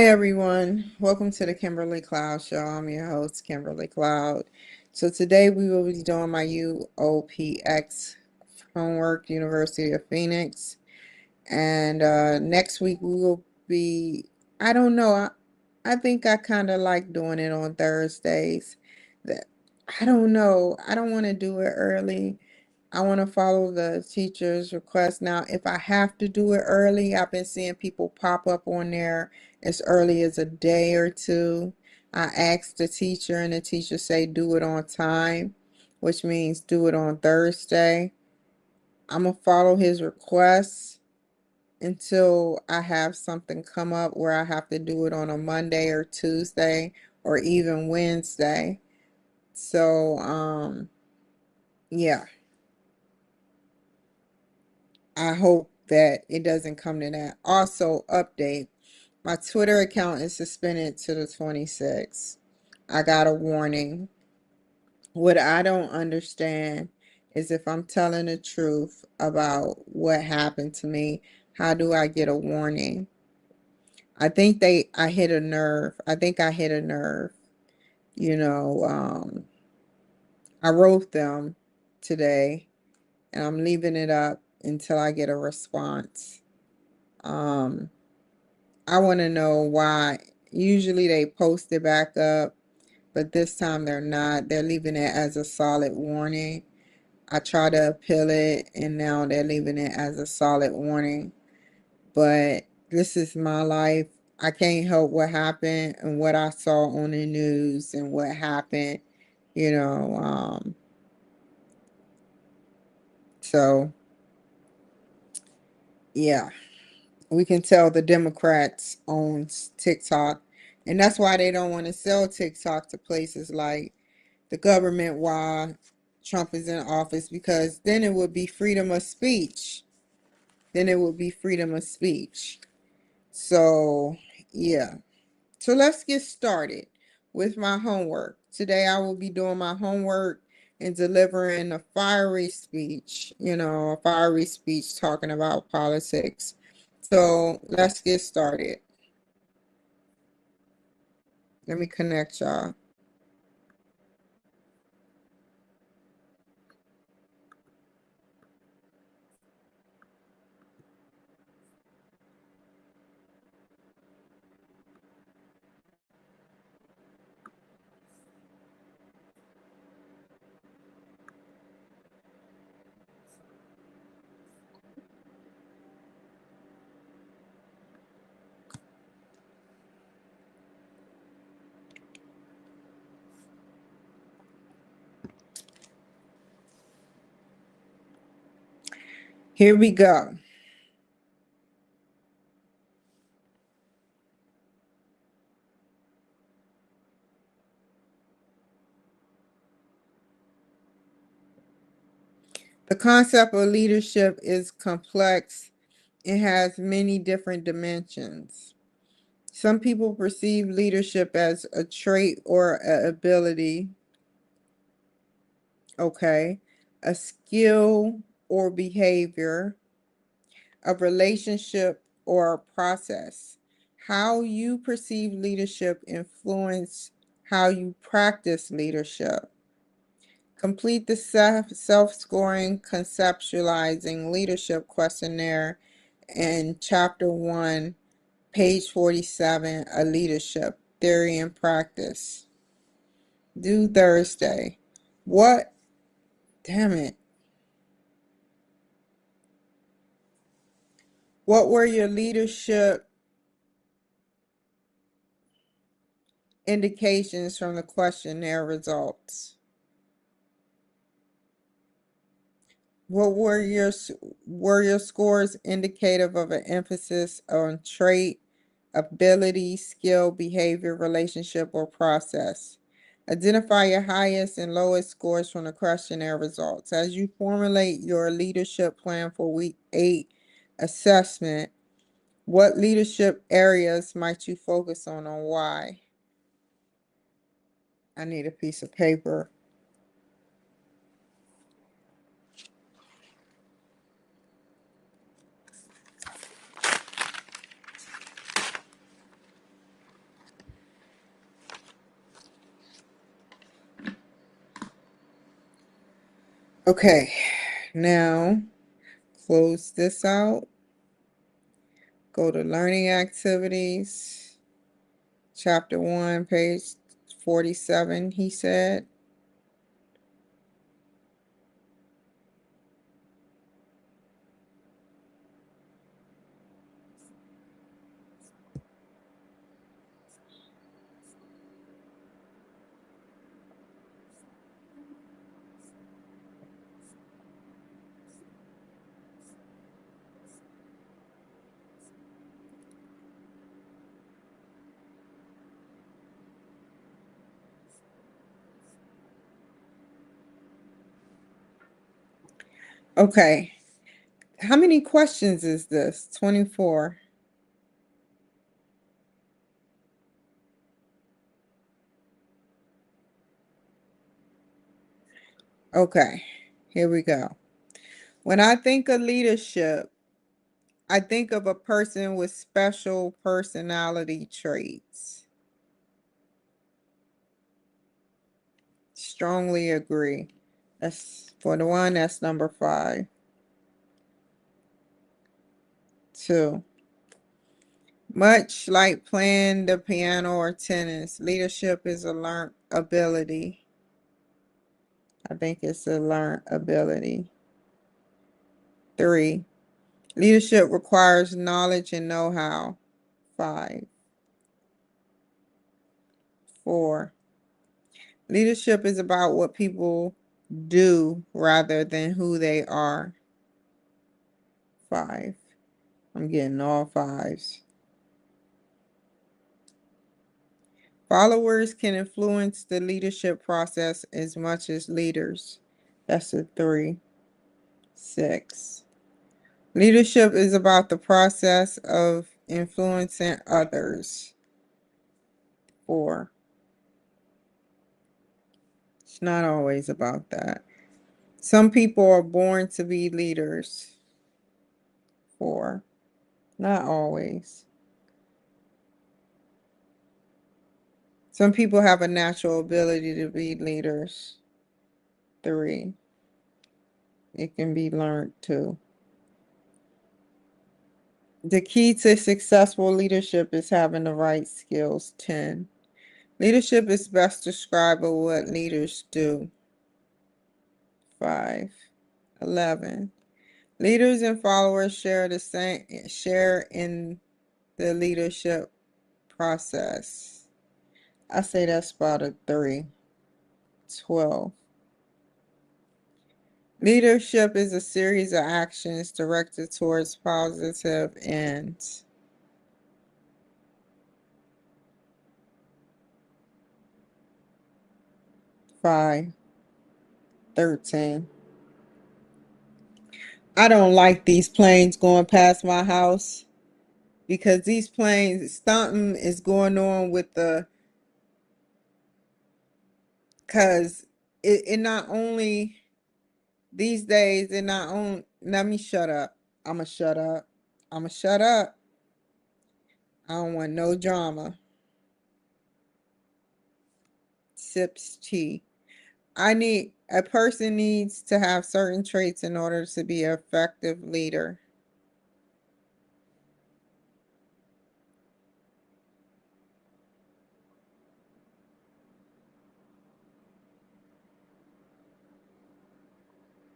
Hi everyone, welcome to the Kimberly Cloud Show. I'm your host, Kimberly Cloud. So today we will be doing my UOPX homework, University of Phoenix. And next week we will be, I don't know, I think I kind of like doing it on Thursdays. That I don't know, I don't want to do it early. I want to follow the teacher's request. Now, if I have to do it early, I've been seeing people pop up on there as early as a day or two. I asked the teacher, and the teacher say do it on time, which means do it on Thursday. I'm going to follow his request until I have something come up where I have to do it on a Monday or Tuesday or even Wednesday. So, yeah. I hope that it doesn't come to that. Also, update. My Twitter account is suspended to the 26th. I got a warning. What I don't understand is if I'm telling the truth about what happened to me, how do I get a warning? I hit a nerve. I think I hit a nerve. You know, I wrote them today and I'm leaving it up until I get a response. Um, I want to know why. Usually they post it back up, but this time they're not. They're leaving it as a solid warning. I try to appeal it, and now they're leaving it as a solid warning. But this is my life. I can't help what happened and what I saw on the news and what happened, you know. So, yeah. We can tell the Democrats owns TikTok, and that's why they don't want to sell TikTok to places like the government while Trump is in office, because then it would be freedom of speech. Then it would be freedom of speech. So, yeah. So let's get started with my homework. Today I will be doing my homework and delivering a fiery speech, a fiery speech talking about politics. So let's get started. Let me connect y'all. Here we go. The concept of leadership is complex. It has many different dimensions. Some people perceive leadership as a trait or an ability, okay, a skill or behavior, a relationship or a process. How you perceive leadership influence how you practice leadership. Complete the self-scoring conceptualizing leadership questionnaire in chapter 1, page 47, a leadership theory and practice. Due Thursday. What? Damn it. What were your leadership indications from the questionnaire results? What were your scores indicative of an emphasis on trait, ability, skill, behavior, relationship, or process? Identify your highest and lowest scores from the questionnaire results. As you formulate your leadership plan for week 8 assessment, what leadership areas might you focus on and why? I need a piece of paper. Okay, now close this out. Go to learning activities, chapter 1, page 47, he said. Okay, how many questions is this? 24. Okay, here we go. When I think of leadership, I think of a person with special personality traits. Strongly agree. That's for the one, that's number 5. 2. Much like playing the piano or tennis, leadership is a learned ability. I think it's a learned ability. 3. Leadership requires knowledge and know-how. 5. 4. Leadership is about what people do rather than who they are. 5. I'm getting all 5s. Followers can influence the leadership process as much as leaders. That's a 3. 6. Leadership is about the process of influencing others. 4. It's not always about that. Some people are born to be leaders. 4. Not always. Some people have a natural ability to be leaders. 3. It can be learned too. The key to successful leadership is having the right skills. 10. Leadership is best described by what leaders do. 5. 11. Leaders and followers share in the leadership process. I say that's about a 3. 12. Leadership is a series of actions directed towards positive ends. 5. 13. I don't like these planes going past my house because these planes, something is going on with because it not only, these days, it not only, let me shut up. I'ma shut up. I'ma shut up. I don't want no drama. Sips tea. A person needs to have certain traits in order to be an effective leader.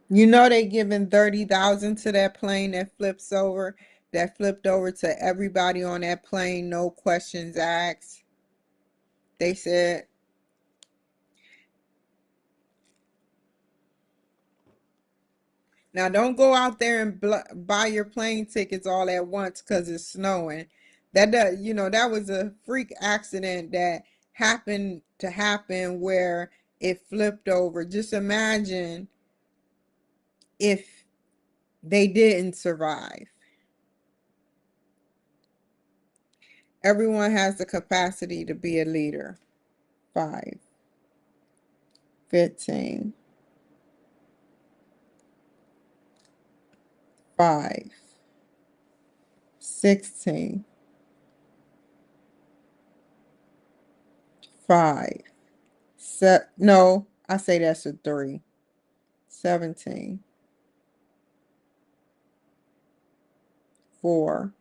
You know they giving 30,000 to that plane that flipped over to everybody on that plane, no questions asked. They said, now don't go out there and buy your plane tickets all at once because it's snowing. That was a freak accident that happened to happen where it flipped over. Just imagine if they didn't survive. Everyone has the capacity to be a leader. 5. 15. 5. 16. 5. No, I say that's a 3. 17, 4,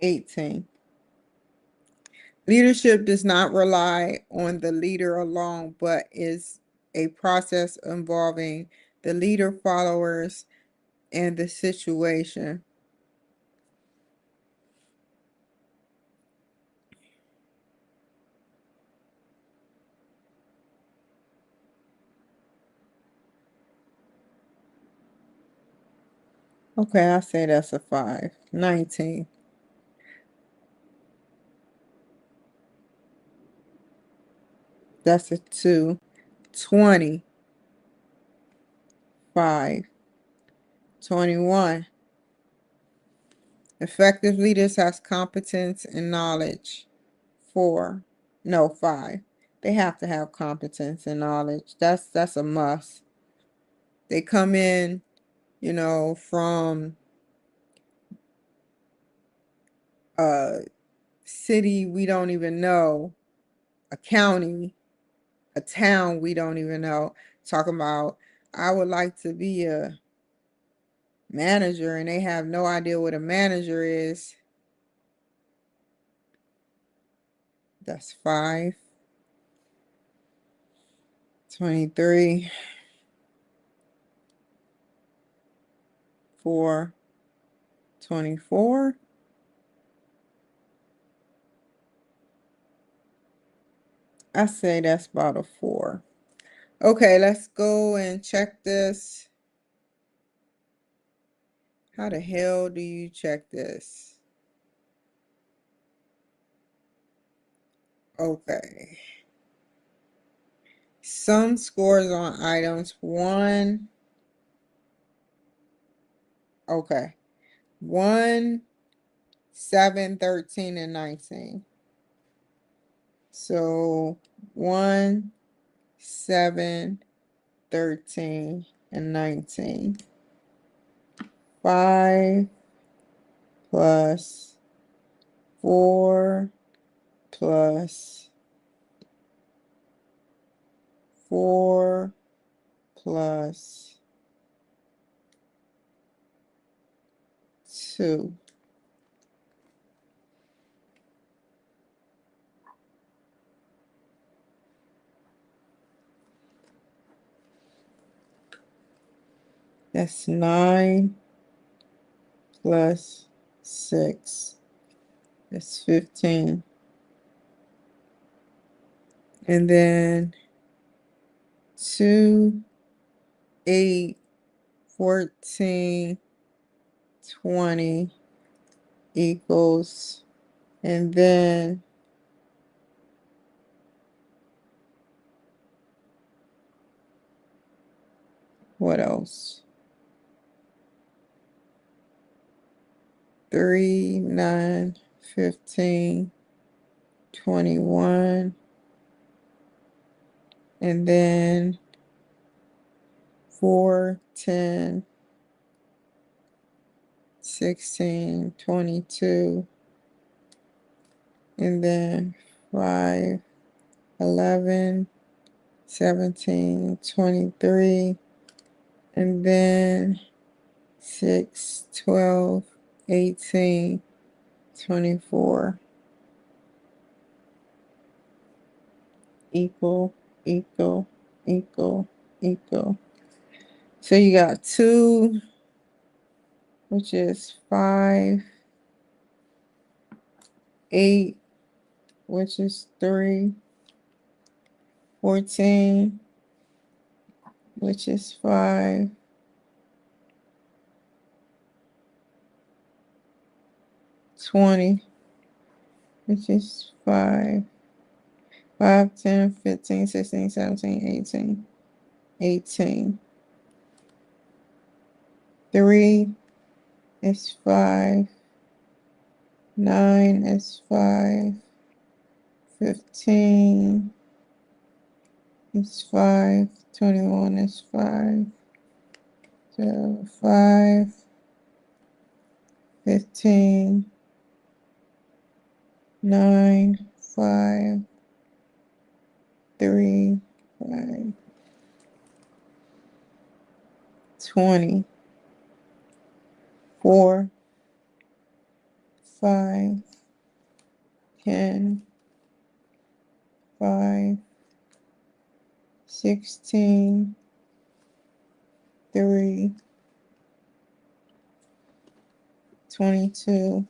18. Leadership does not rely on the leader alone, but is a process involving the leader, followers, and the situation. Okay, I say that's a 5. 19. That's a 2. 20. 5. 21. Effective leaders has competence and knowledge. 4. No, 5. They have to have competence and knowledge. That's a must. They come in, from a city we don't even know, a county, a town we don't even know, talking about, I would like to be a manager, and they have no idea what a manager is. That's 5. 23. 4. 24. I say that's about a 4. Okay, let's go and check this. How the hell do you check this? Okay. Some scores on items 1. Okay. 1, 7, 13, and 19. So 1, 7, 13, and 19. 5 plus 4 plus 4 plus 2. That's 9 plus 6. That's 15. And then 2, 8, 14, 20 equals, and then what else? 3, 9, 15, 21, and then 4, 10, 16, 22, and then 5, 11, 17, 23, and then 6, 12, 18, 24. Equal, equal, equal, equal. So you got 2, which is 5, 8, which is 3, 14, which is 5, 20, which is 5, 5, 10, 15, 16, 17, 18, 18. 3 is 5, 9 is 5, 15 is 5, 21 is 5, so 5, 15, 9, 5, 3, 5. 20, 4, 5, 10, 5, 16, 3, 22,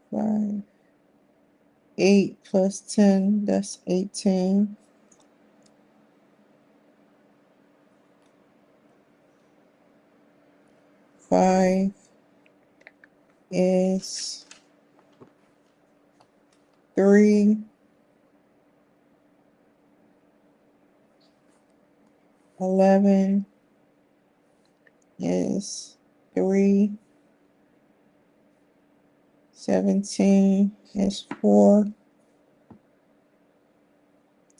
5, 8 plus 10, that's 18. 5 is 3. 11 is 3. 17 is 4.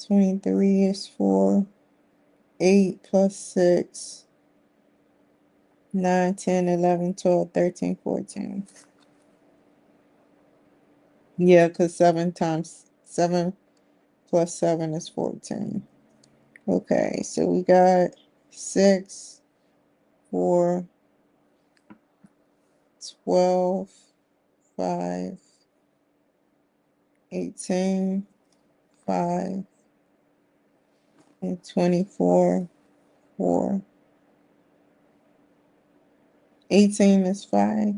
23 is 4. 8 plus 6. 9, 10, 11, 12, 13, 14. Yeah, because 7 plus 7 is 14. Okay, so we got 6, 4, 12, 5, 18, 5, and 24, 4. 18 is 5.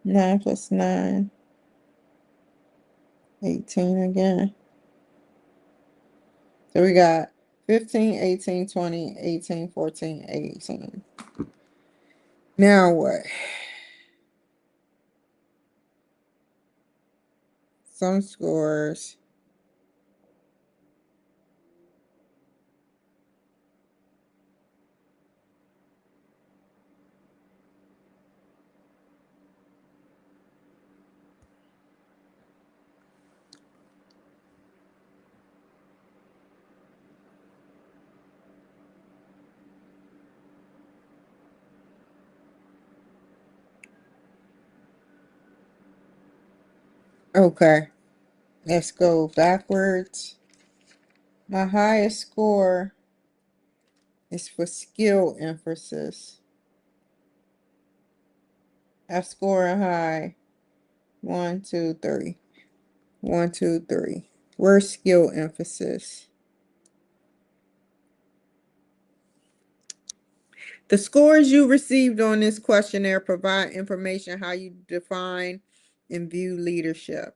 9 plus 9, 18 again. So we got 15, 18, 20, 18, 14, 18. Now what? Some scores. Okay, let's go backwards. My highest score is for skill emphasis. I score a high 1, 2, 3. 1, 2, 3. Where's skill emphasis? The scores you received on this questionnaire provide information how you define and view leadership.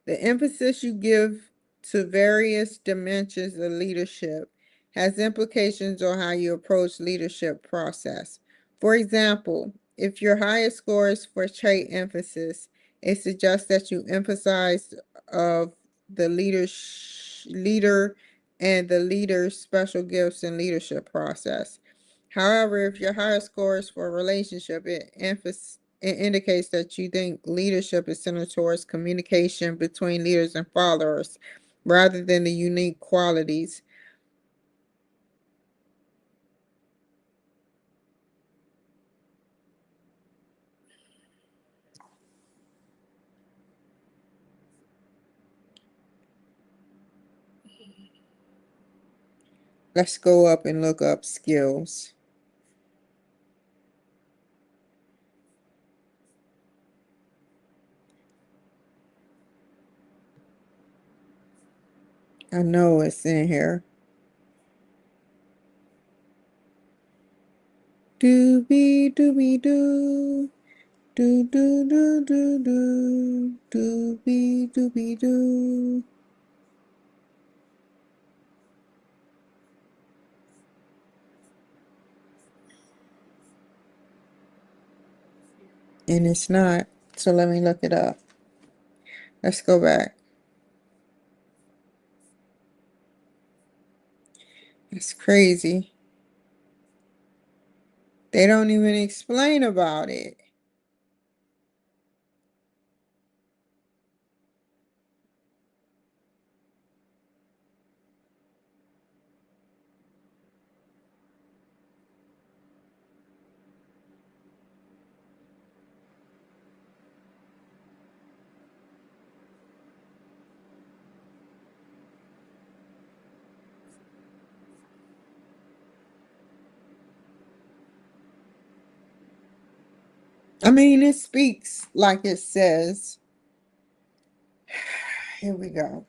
The emphasis you give to various dimensions of leadership has implications on how you approach leadership process. For example, if your highest score is for trait emphasis, it suggests that you emphasize of the leader and the leader's special gifts and leadership process. However, if your higher score is for a relationship, it indicates that you think leadership is centered towards communication between leaders and followers rather than the unique qualities. Let's go up and look up skills. I know it's in here. Doobie doobie doo. Do do do do do. Doobie doobie doo. And it's not. So let me look it up. Let's go back. It's crazy. They don't even explain about it. I mean, it speaks like it says. Here we go.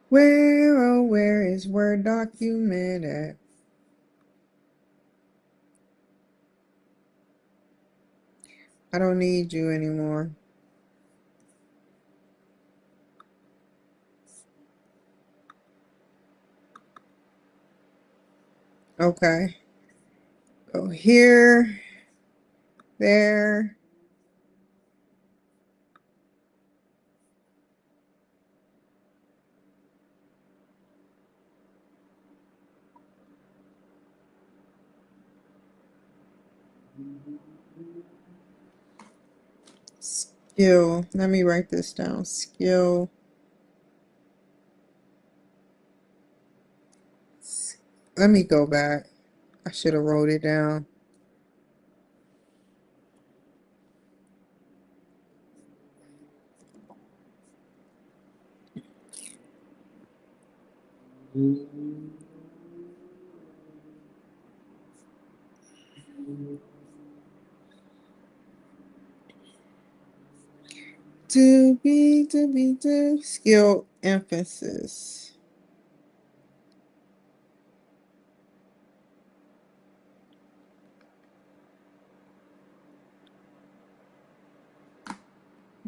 Where, oh, where is Word document at? I don't need you anymore. Okay. Go here, there. Skill. Let me write this down. Skill. Let me go back. I should have wrote it down. Do. Skill emphasis.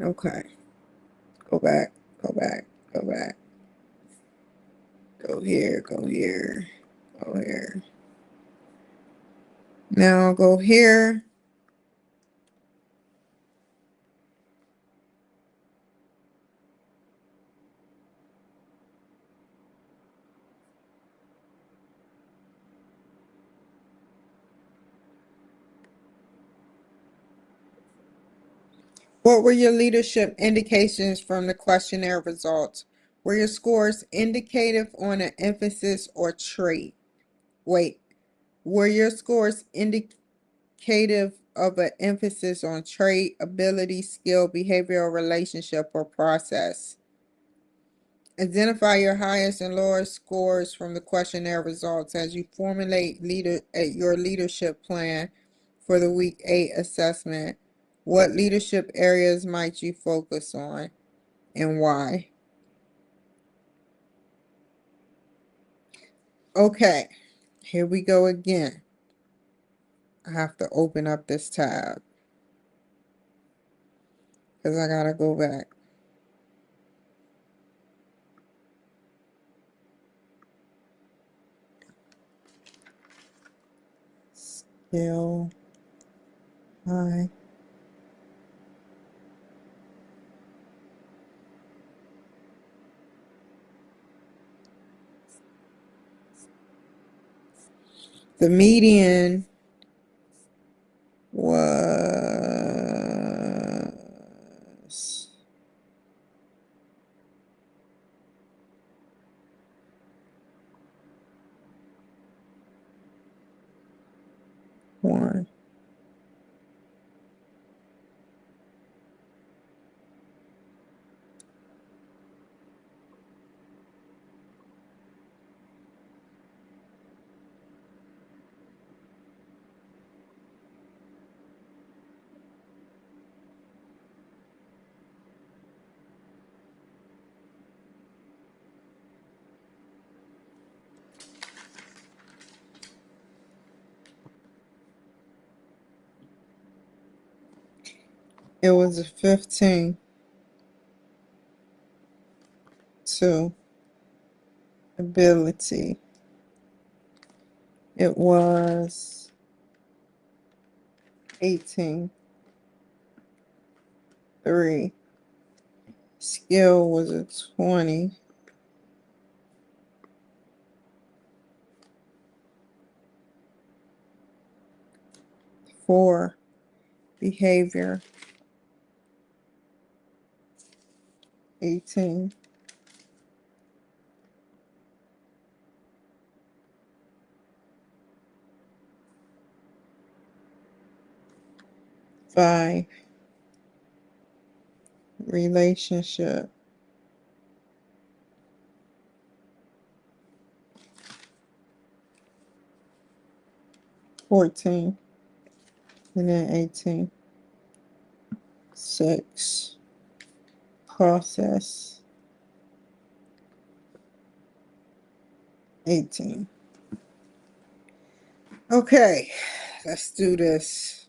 Okay. Go back. Go back. Go back. Go here. Go here. Go here. Now go here. What were your leadership indications from the questionnaire results? Were your scores indicative on an emphasis or trait? Wait, were your scores indicative of an emphasis on trait, ability, skill, behavioral relationship, or process? Identify your highest and lowest scores from the questionnaire results as you formulate your leadership plan for the week 8 assessment. What leadership areas might you focus on and why? Okay, here we go again. I have to open up this tab because I gotta go back. Skill high. The median was 1. 15. 2. Ability. It was 18. 3. Skill was a 20. 4. Behavior 18. 5. Relationship 14, and then 18. 6. Process. 18. Okay, let's do this.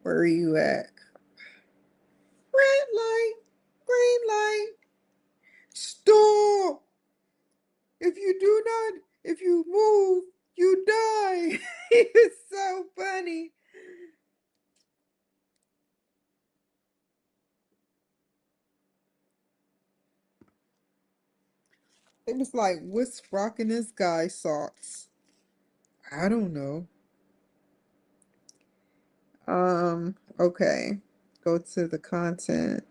Where are you at? Red light, green light. Stop! If you move, you die. It's so funny. It was like, what's rocking this guy's socks? I don't know. Okay. Go to the content.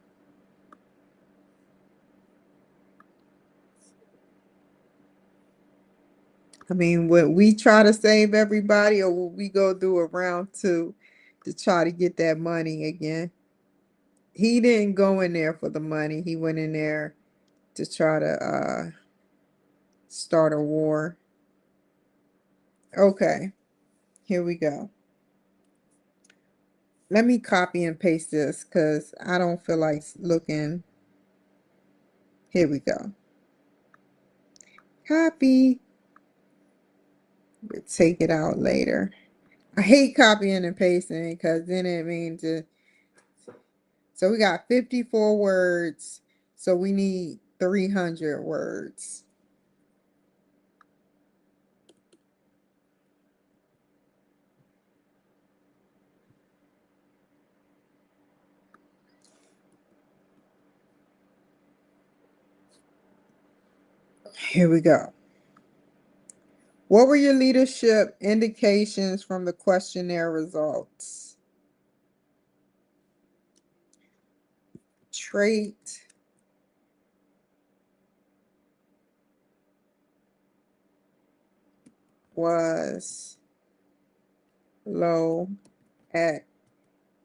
I mean, would we try to save everybody or will we go through a round two to try to get that money again? He didn't go in there for the money. He went in there to try to start a war. Okay, here we go. Let me copy and paste this because I don't feel like looking. Here we go. Copy. We'll take it out later. I hate copying and pasting because then it means to. So we got 54 words. So we need 300 words. Here we go. What were your leadership indications from the questionnaire results? Trait was low at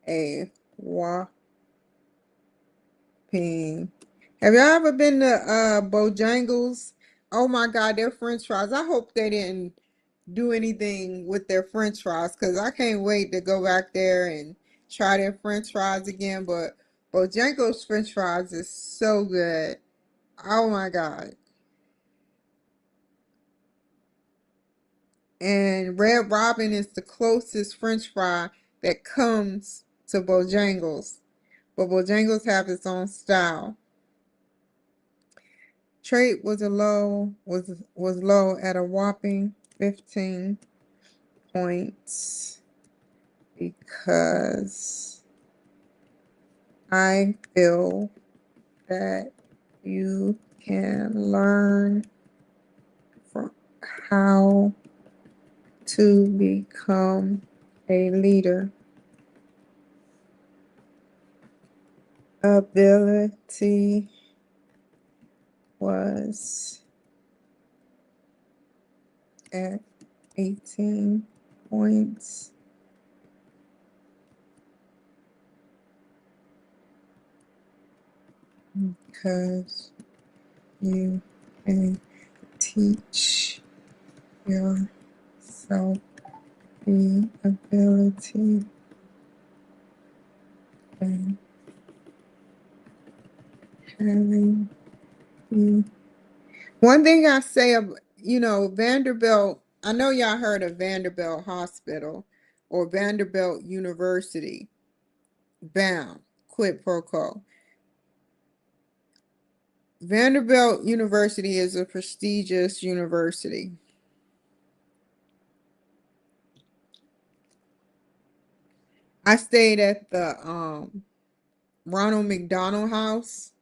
a whopping. Have y'all ever been to Bojangles? Oh my God, their French fries. I hope they didn't do anything with their French fries because I can't wait to go back there and try their French fries again. But Bojangles French fries is so good. Oh my God. And Red Robin is the closest French fry that comes to Bojangles. But Bojangles have its own style. Trait was low at a whopping 15 points because I feel that you can learn from how to become a leader. Ability was at 18 points because you can teach yourself the ability and having the one thing I say, Vanderbilt, I know y'all heard of Vanderbilt Hospital or Vanderbilt University. BAM, quid pro quo. Vanderbilt University is a prestigious university. I stayed at the Ronald McDonald House.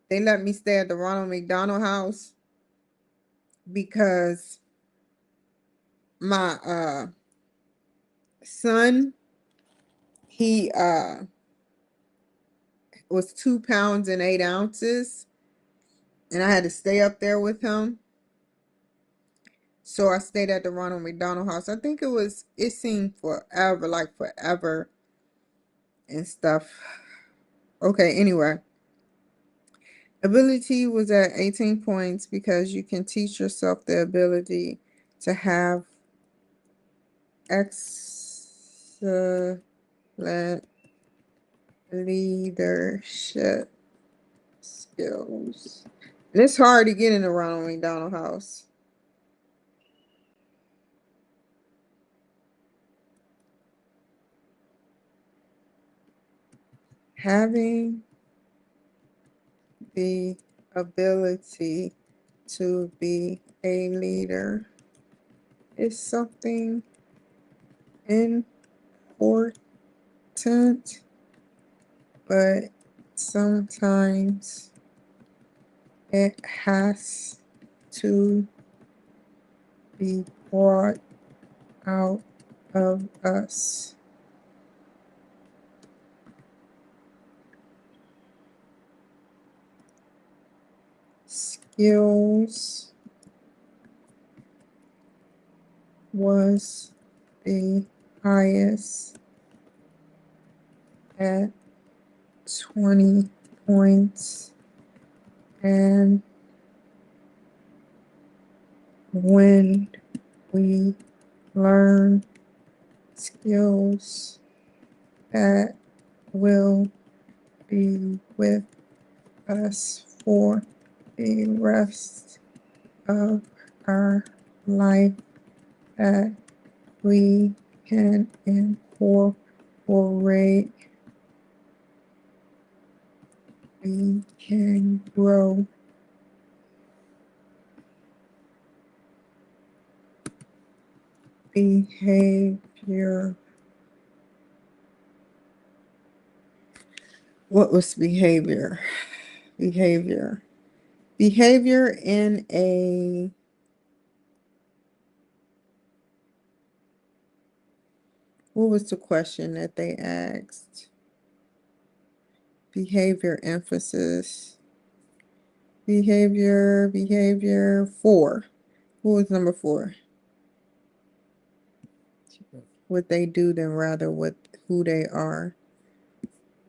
They let me stay at the Ronald McDonald House because my son, he was 2 pounds and 8 ounces, and I had to stay up there with him. So I stayed at the Ronald McDonald House. I think it seemed forever, like forever and stuff. Okay, anyway. Ability was at 18 points because you can teach yourself the ability to have excellent leadership skills. And it's hard to get in the Ronald McDonald House. Having the ability to be a leader is something important, but sometimes it has to be brought out of us. Skills was the highest at 20 points, and when we learn skills that will be with us for the rest of our life, that we can incorporate, we can grow. Behavior. What was behavior? Behavior. Behavior in a what was the question that they asked? Behavior emphasis. Behavior 4. What was number 4? What they do then rather what who they are.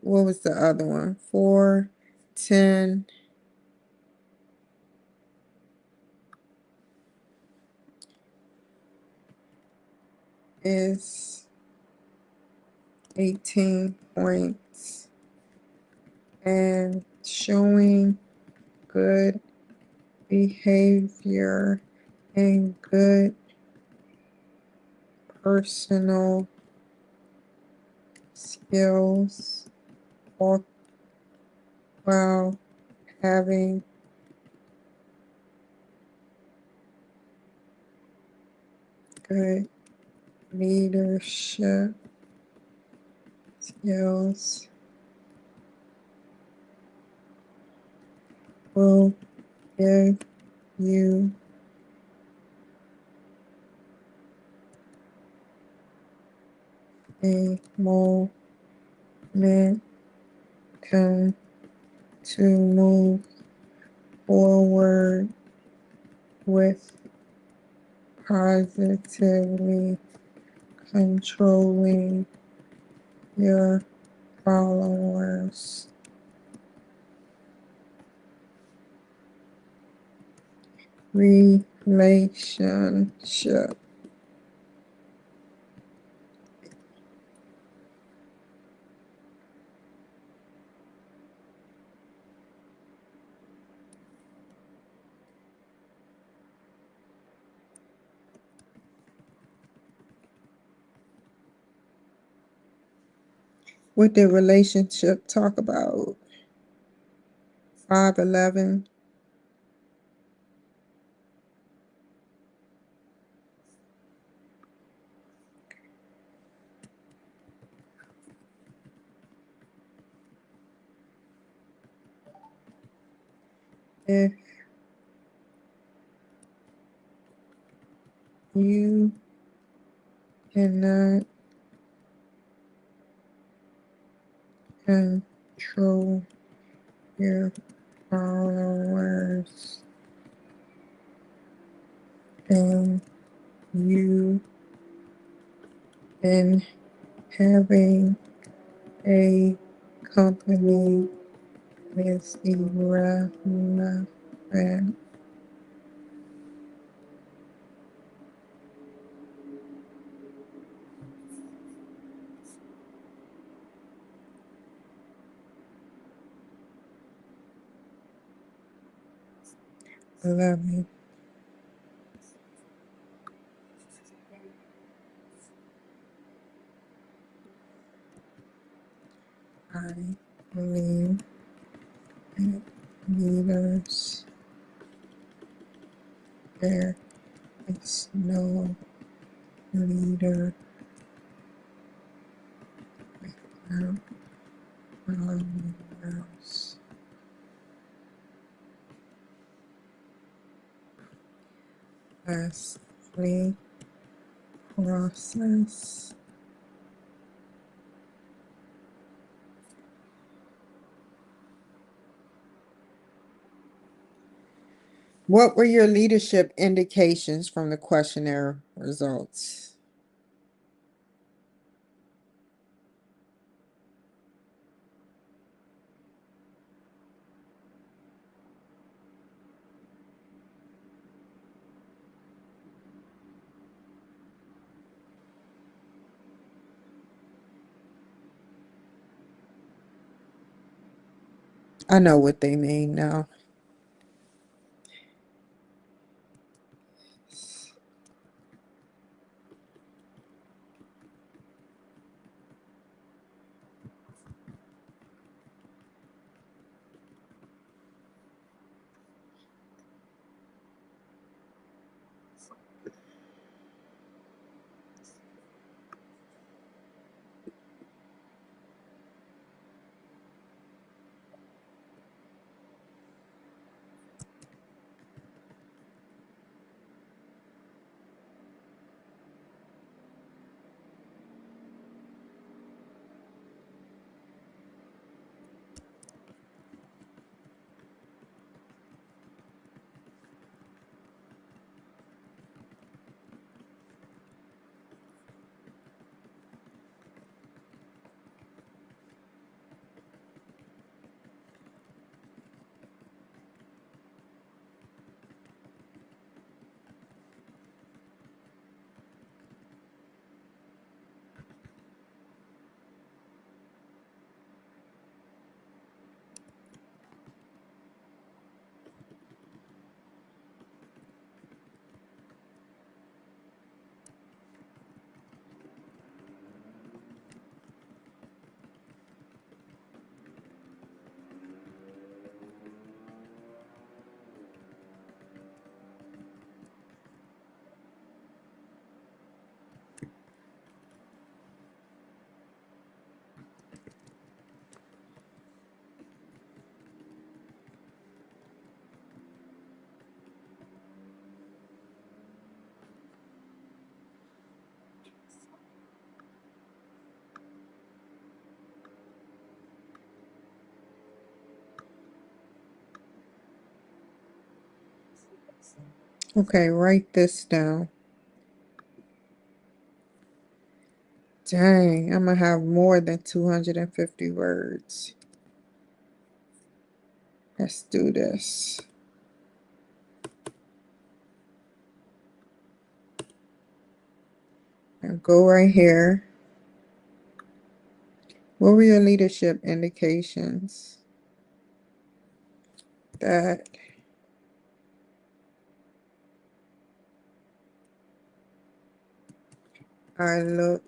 What was the other one? 4, 10. Is 18 points, and showing good behavior and good personal skills while having good leadership skills will give you a momentum to move forward with positively controlling your followers. Relationship. What did relationship talk about? 511. If you cannot control your followers, then you and having a company is irrelevant. 11. I believe that leaders, there is no leader without followers. Lastly, process. What were your leadership indications from the questionnaire results? I know what they mean now. Okay, write this down. Dang, I'm gonna have more than 250 words. Let's do this. Now go right here. What were your leadership indications? That I look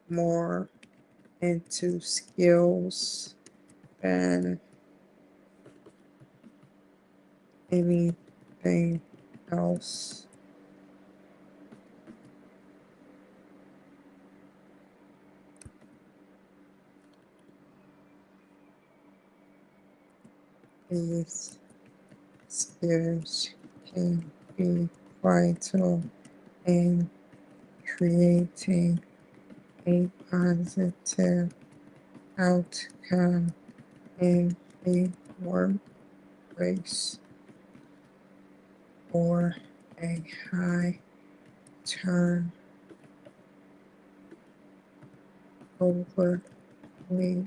more into skills than anything else. These skills can be vital in creating a positive outcome in the workplace or a high turnover rate.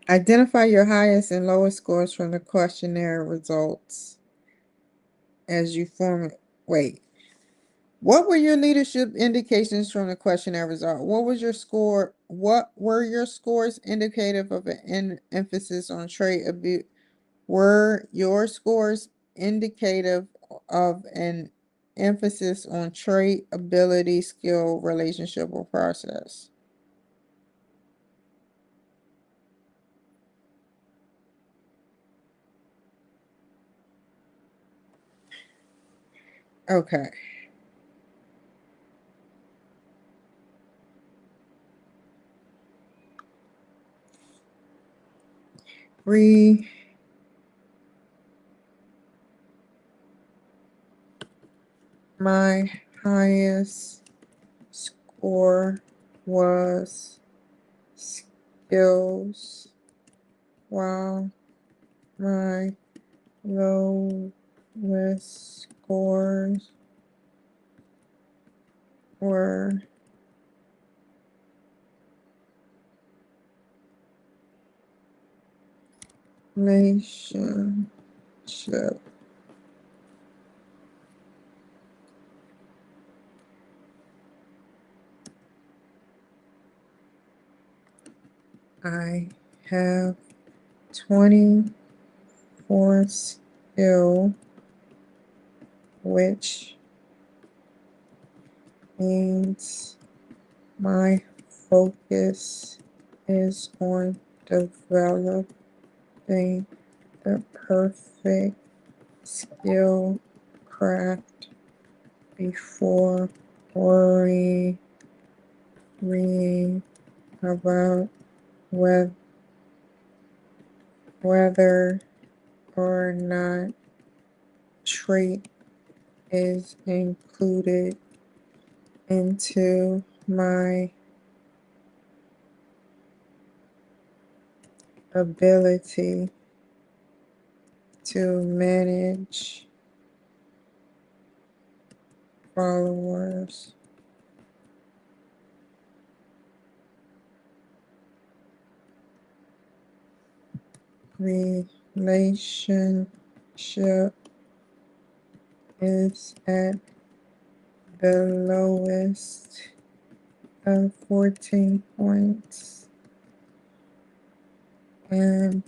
Identify your highest and lowest scores from the questionnaire results as you form. Wait, what were your leadership indications from the questionnaire result? What was your score? What were your scores indicative of an emphasis on trait abuse? Were your scores indicative of an emphasis on trait, ability, skill, relationship, or process? Okay. Three. My highest score was skills, while my lowest scores were relationship. I have 24 skill, which means my focus is on developing the perfect skill craft before worrying about whe- whether or not trait is included into my ability to manage followers, relationship is at the lowest of 14 points, and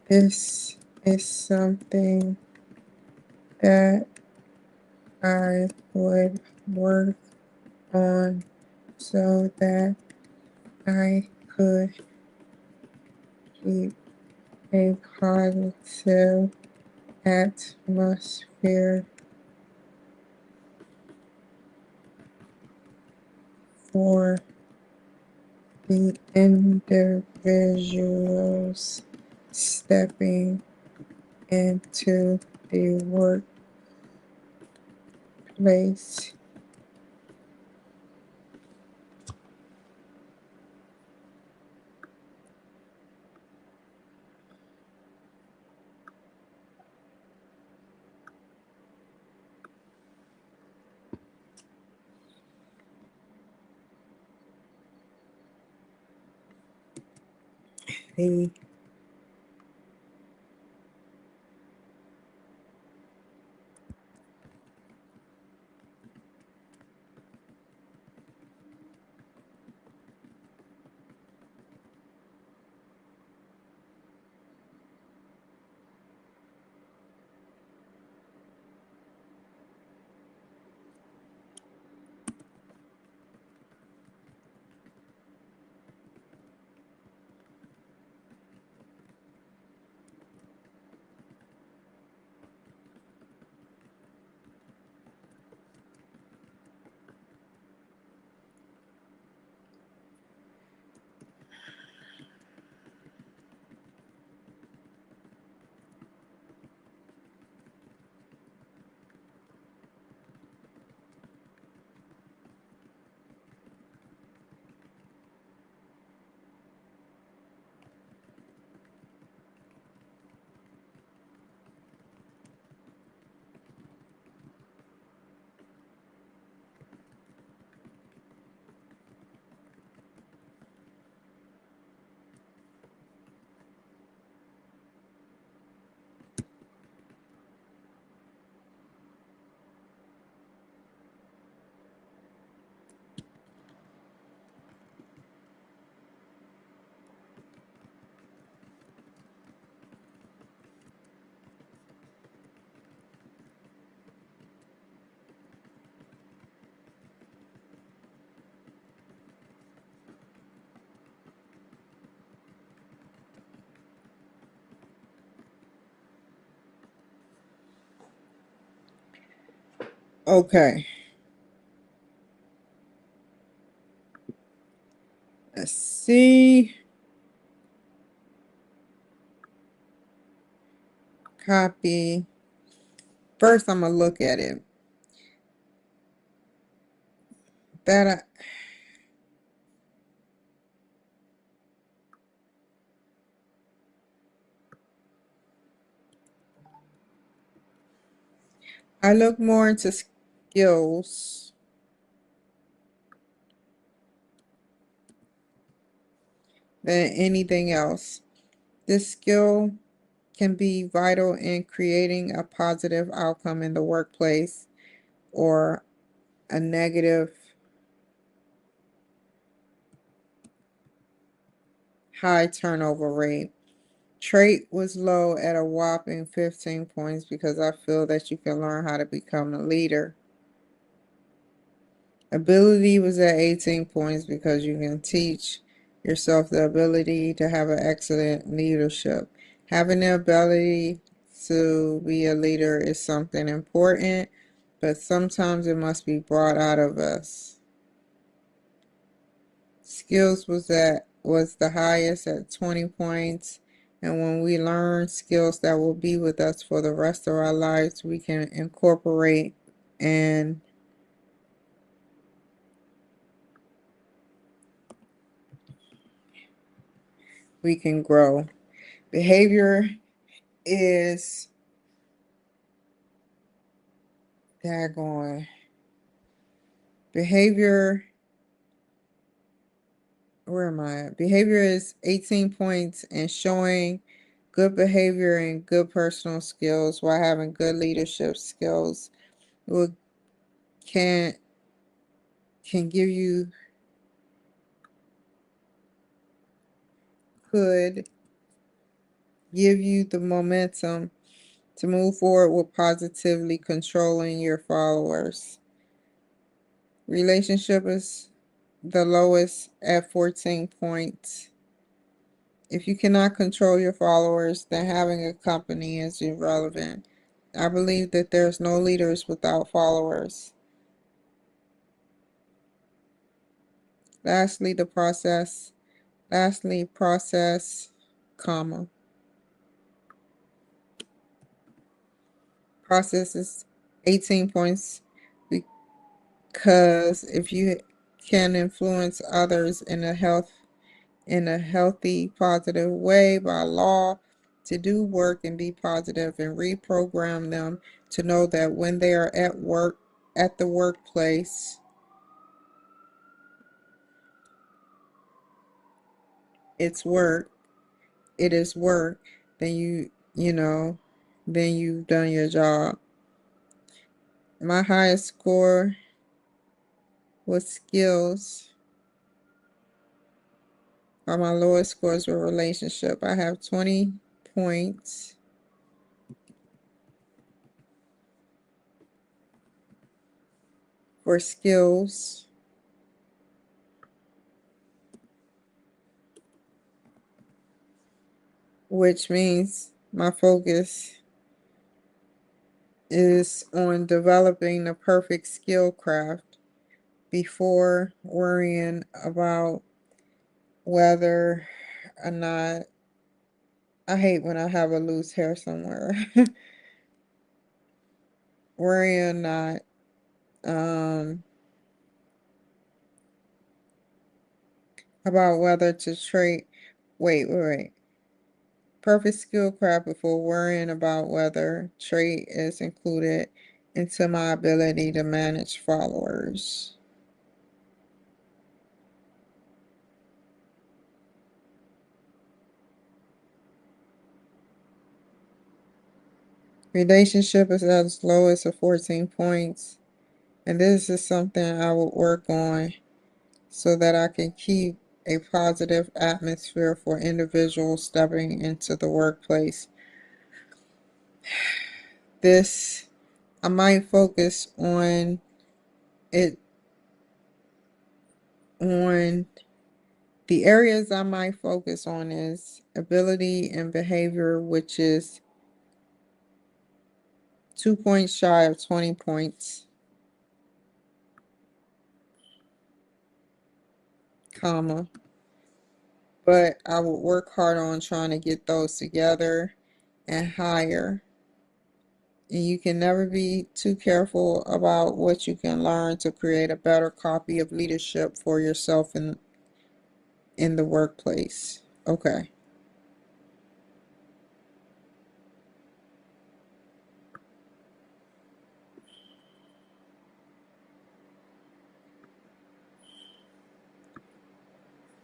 this is something that I would work on so that I could keep a positive atmosphere for the individuals stepping into the workplace. The Okay. Let's see. Copy. First, I'm going to look at it. That I look more into skills than anything else. This skill can be vital in creating a positive outcome in the workplace or a negative high turnover rate. Trait was low at a whopping 15 points because I feel that you can learn how to become a leader. Ability was at 18 points because you can teach yourself the ability to have an excellent leadership. Having the ability to be a leader is something important, but sometimes it must be brought out of us. Skills was the highest at 20 points, and when we learn skills that will be with us for the rest of our lives, we can incorporate and we can grow. Behavior is daggone. Behavior, where am I at? Behavior is 18 points, and showing good behavior and good personal skills while having good leadership skills will can can give you could give you the momentum to move forward with positively controlling your followers. Relationship is the lowest at 14 points. If you cannot control your followers, then having a company is irrelevant. I believe that there's no leaders without followers. Lastly, the process. Lastly, process, comma. Process is 18 points because if you can influence others in a healthy, positive way by law to do work and be positive and reprogram them to know that when they are at work, at the workplace, it's work, it is work, then then you've done your job. My highest score was skills, while my lowest scores were relationship. I have 20 points for skills, which means my focus is on developing the perfect skill craft before worrying about whether or not I hate when I have a loose hair somewhere. Worrying not about whether to trade wait. Perfect skill craft before worrying about whether trade is included into my ability to manage followers. Relationship is at its lowest of 14 points. And this is something I would work on so that I can keep a positive atmosphere for individuals stepping into the workplace. This, I might focus it, on the areas I might focus on is ability and behavior, which is 2 points shy of 20 points. comma, but I would work hard on trying to get those together and higher. And you can never be too careful about what you can learn to create a better copy of leadership for yourself in the workplace. Okay.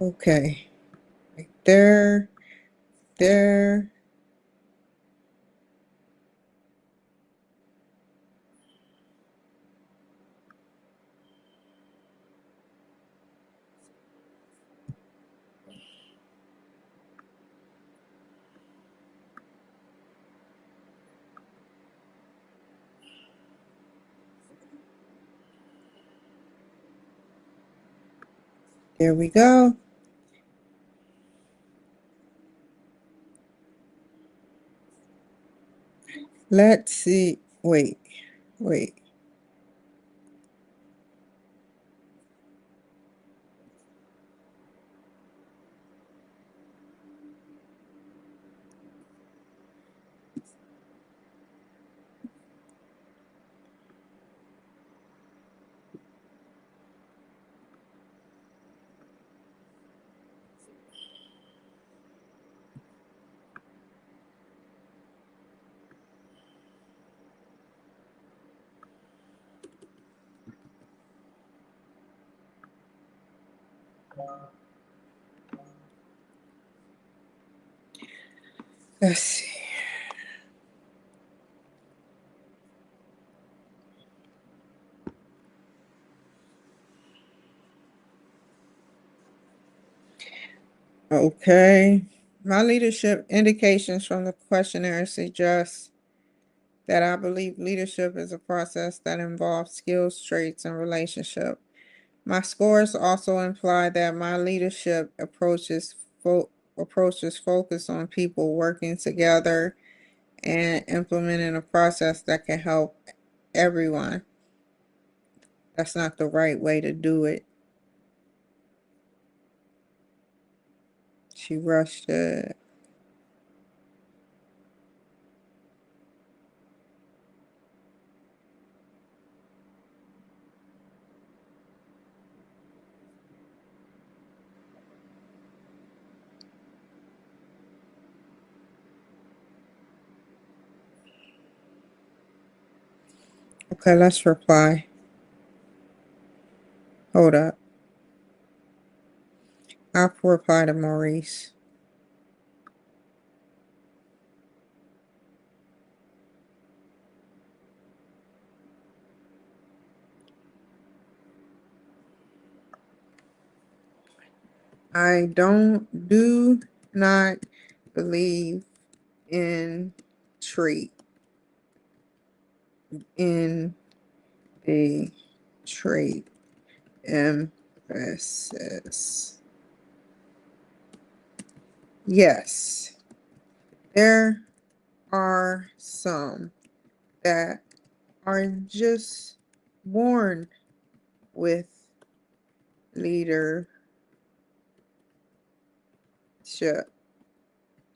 Okay. Right there, there. There we go. Let's see. Wait, wait. Let's see. Okay. My leadership indications from the questionnaire suggest that I believe leadership is a process that involves skills, traits, and relationship. My scores also imply that my leadership approaches focus on people working together and implementing a process that can help everyone. That's not the right way to do it. She rushed it. Okay, let's reply. Hold up. I'll reply to Maurice. I do not believe in trait in the trait emphasis. Yes, there are some that are just born with leadership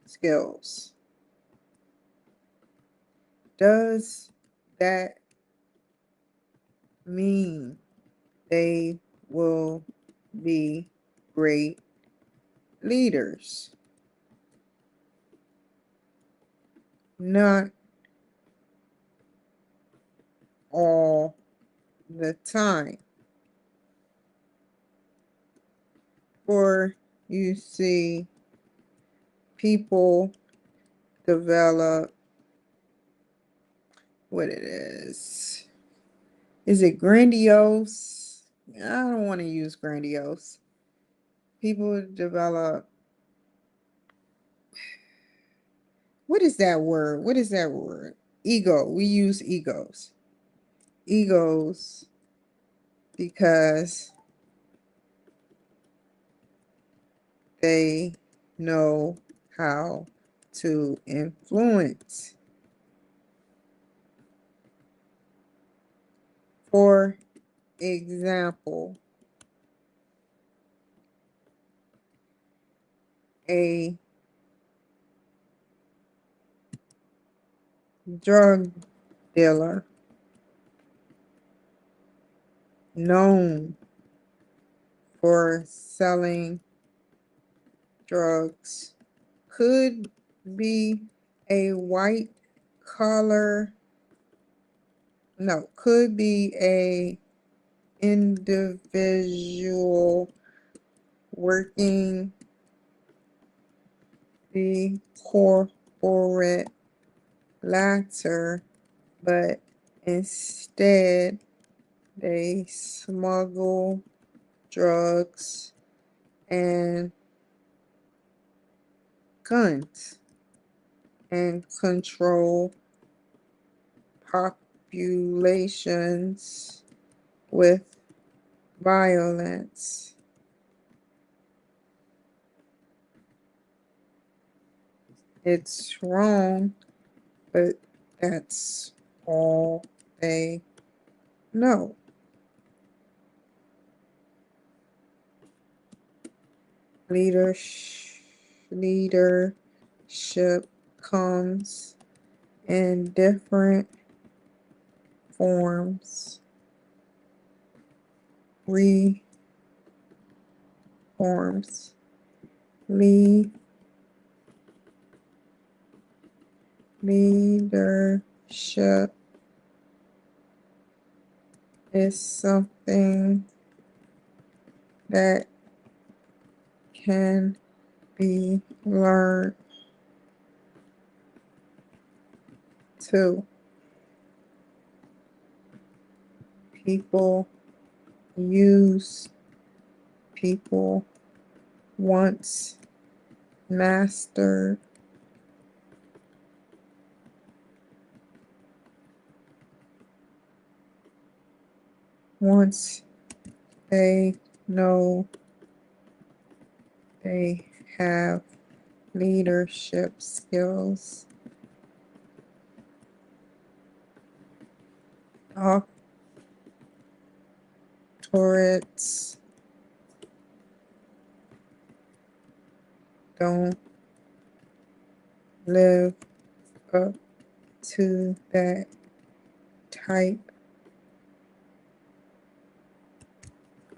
skills. Does that mean they will be great leaders? Not all the time. Or you see people develop what it is. Is it grandiose? I don't want to use grandiose. People develop, what is that word? What is that word? Ego. We use egos. Egos because they know how to influence. For example, a drug dealer known for selling drugs. Could be a white collar, no, could be a individual working the corporate ladder, but instead they smuggle drugs and guns and control populations with violence. It's wrong, but that's all they know. Leadership comes in different forms. Reforms. Leadership is something that can be learned too. People use people once mastered. Once they know they have leadership skills, doctorates don't live up to that type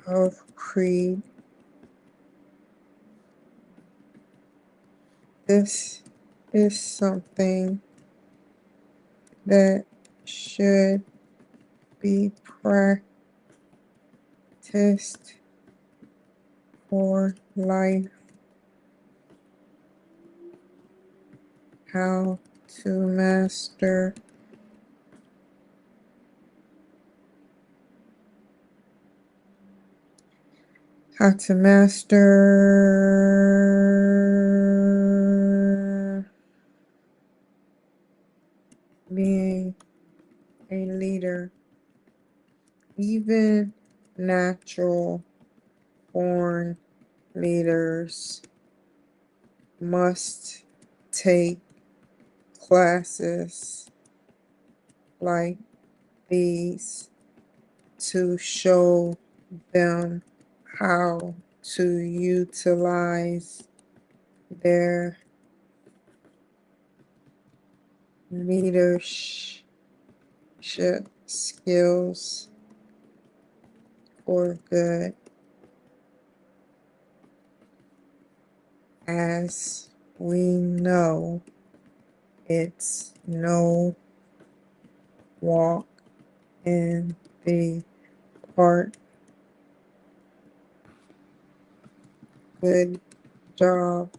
of creed. This is something that should be practiced for life. How to master being a leader. Even natural born leaders must take classes like these to show them how to utilize their leadership skills for good. As we know, it's no walk in the park. Good job.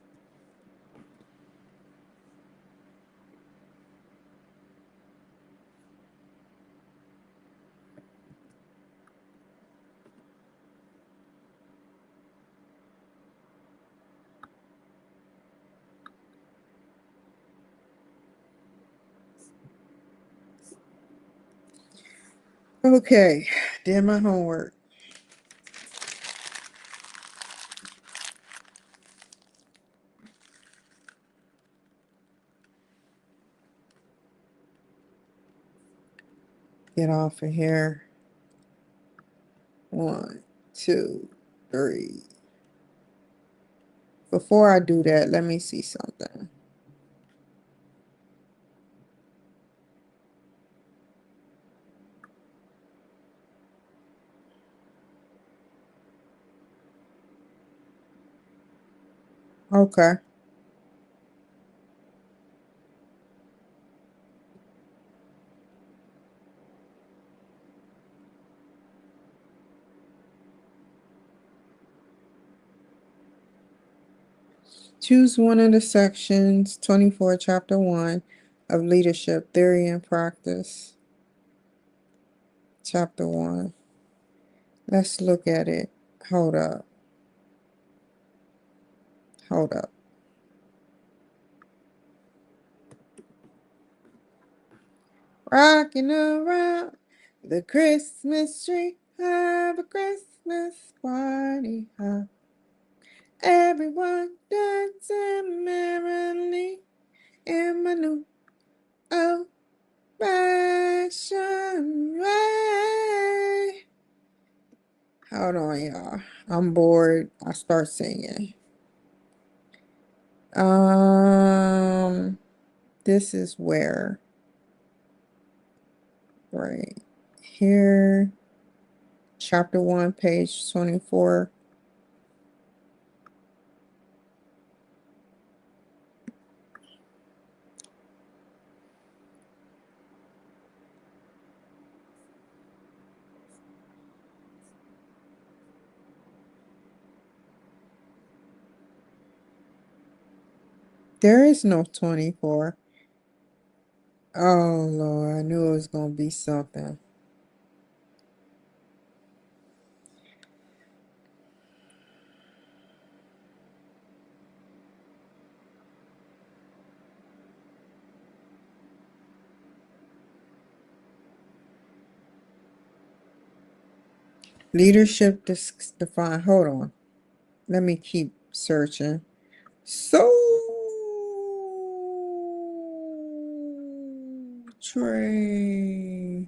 Okay, did my homework. Get off of here. 1, 2, 3. Before I do that, let me see something. Okay. Choose one of the sections, 24, Chapter 1 of Leadership, Theory and Practice. Chapter 1. Let's look at it. Hold up. Hold up. Rocking around the Christmas tree. Have a Christmas party. Huh? Everyone dancing merrily in my new old-fashioned way. Hold on, y'all. I'm bored. I start singing. This is where, right here, chapter 1, page 24. There is no 24. Oh, Lord, I knew it was going to be something. Leadership defined. Hold on. Let me keep searching. So Trey.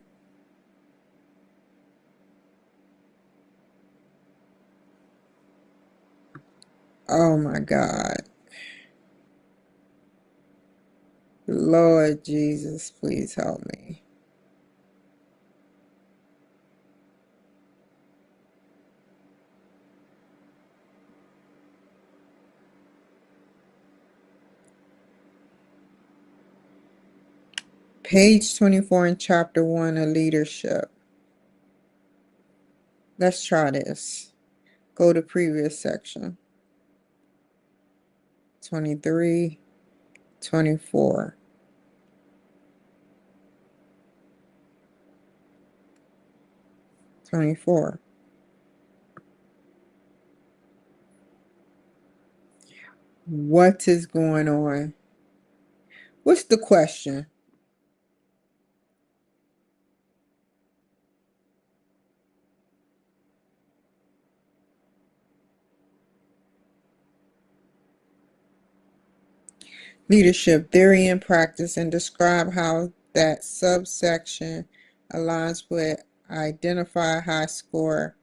Oh my God. Lord Jesus, please help me. Page 24 in chapter 1 of leadership. Let's try this. Go to previous section. 23, 24. 24. What is going on? What's the question? Leadership theory and practice, and describe how that subsection aligns with identify high score.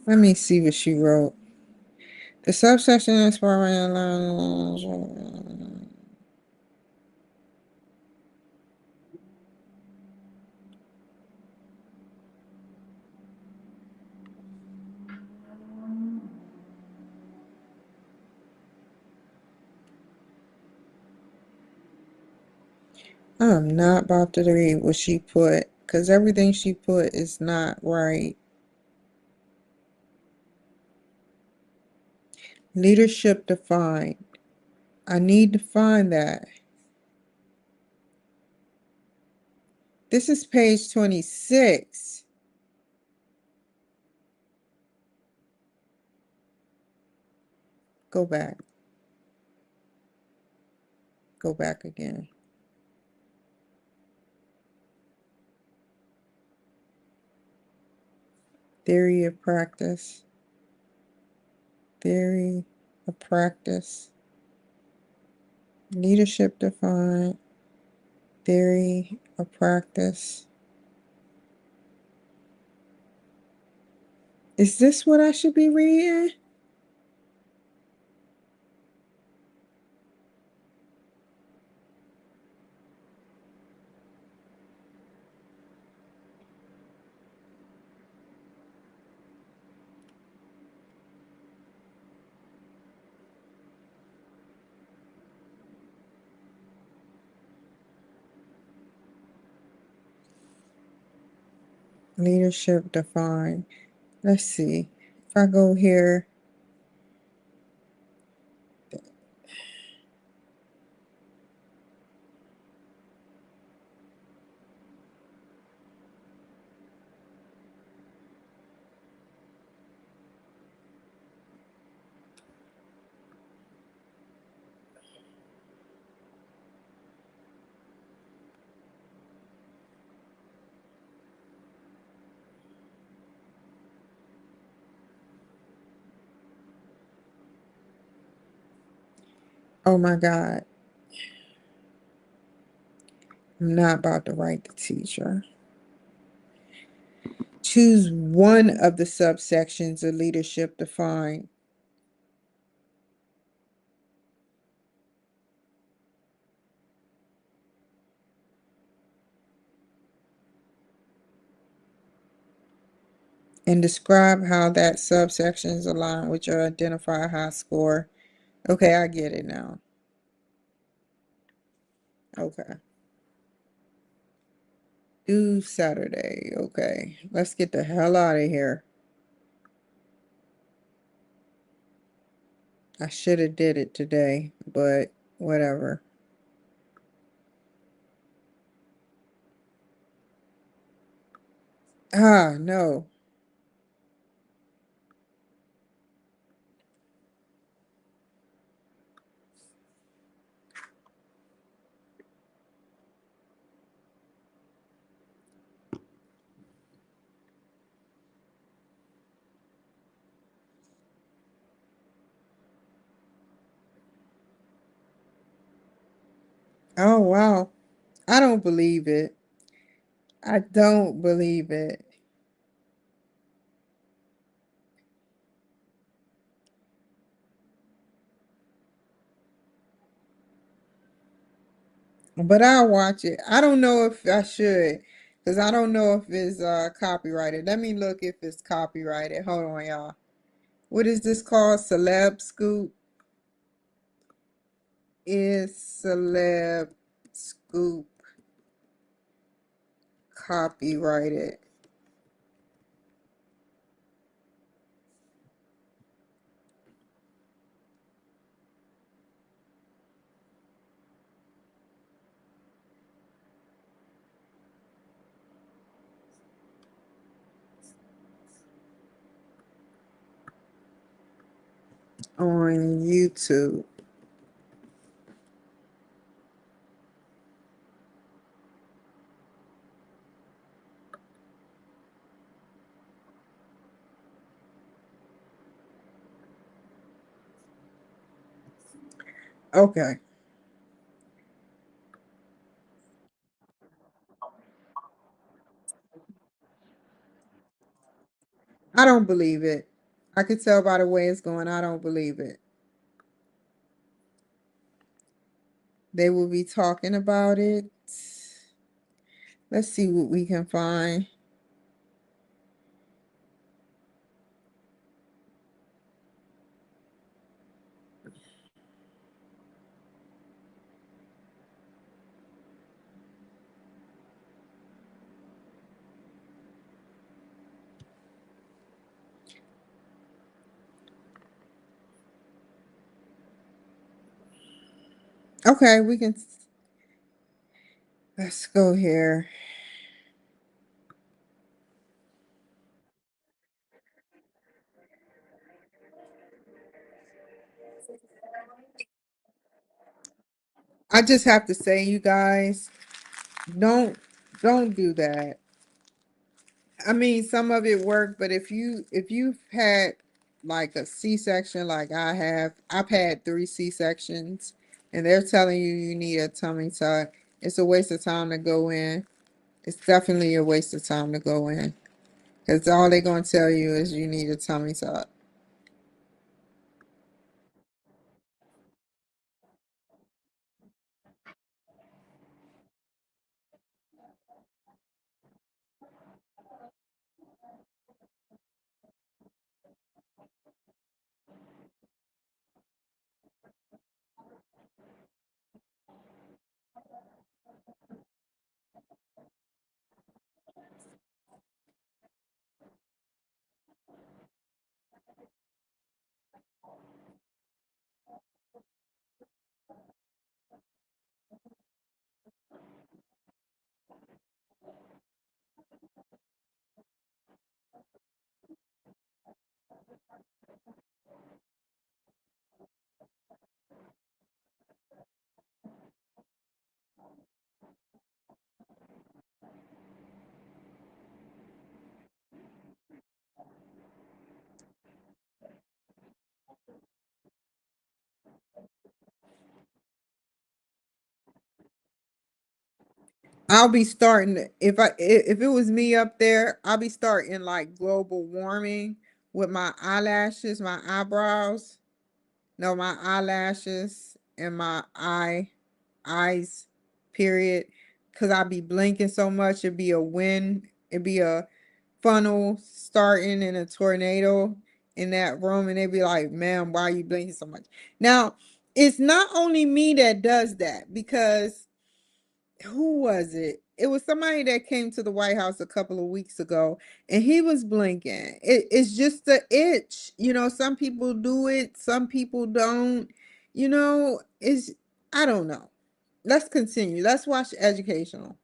Let me see what she wrote. The subsection is for I'm not about to read what she put because everything she put is not right. Leadership defined. I need to find that. This is page 26. Go back. Go back again. Theory of practice. theory of practice, leadership defined, theory of practice. Is this what I should be reading? Leadership defined. Let's see. If I go here, oh my God, I'm not about to write the teacher. Choose one of the subsections of leadership defined. And describe how that subsection is aligned with your identified high score. Okay, I get it now. Okay. Do Saturday. Okay. Let's get the hell out of here. I should have did it today, but whatever. Ah, no. Oh, wow. I don't believe it. I don't believe it. But I'll watch it. I don't know if I should, because I don't know if it's copyrighted. Let me look if it's copyrighted. Hold on, y'all. What is this called? Celeb Scoop? Is Celeb Scoop copyrighted? On YouTube. Okay. I don't believe it. I could tell by the way it's going. I don't believe it. They will be talking about it. Let's see what we can find. Okay, we can. Let's go here. I just have to say, you guys, don't don't do that. I mean, some of it worked, but if you've had like a C-section like I have. I've had 3 C-sections, and they're telling you you need a tummy tuck. It's a waste of time to go in. It's definitely a waste of time to go in. Because all they're going to tell you is you need a tummy tuck. I'll be starting if it was me up there, I'll be starting like global warming with my eyelashes, my eyebrows, no, my eyelashes and my eyes, period. Cause I'll be blinking so much, it'd be a funnel starting in a tornado in that room, and they'd be like, "Ma'am, why are you blinking so much?" Now, it's not only me that does that because who was it? It was somebody that came to the White House a couple of weeks ago, and he was blinking. It's just the itch. Some people do it, some people don't. It's I don't know. Let's continue. Let's watch educational.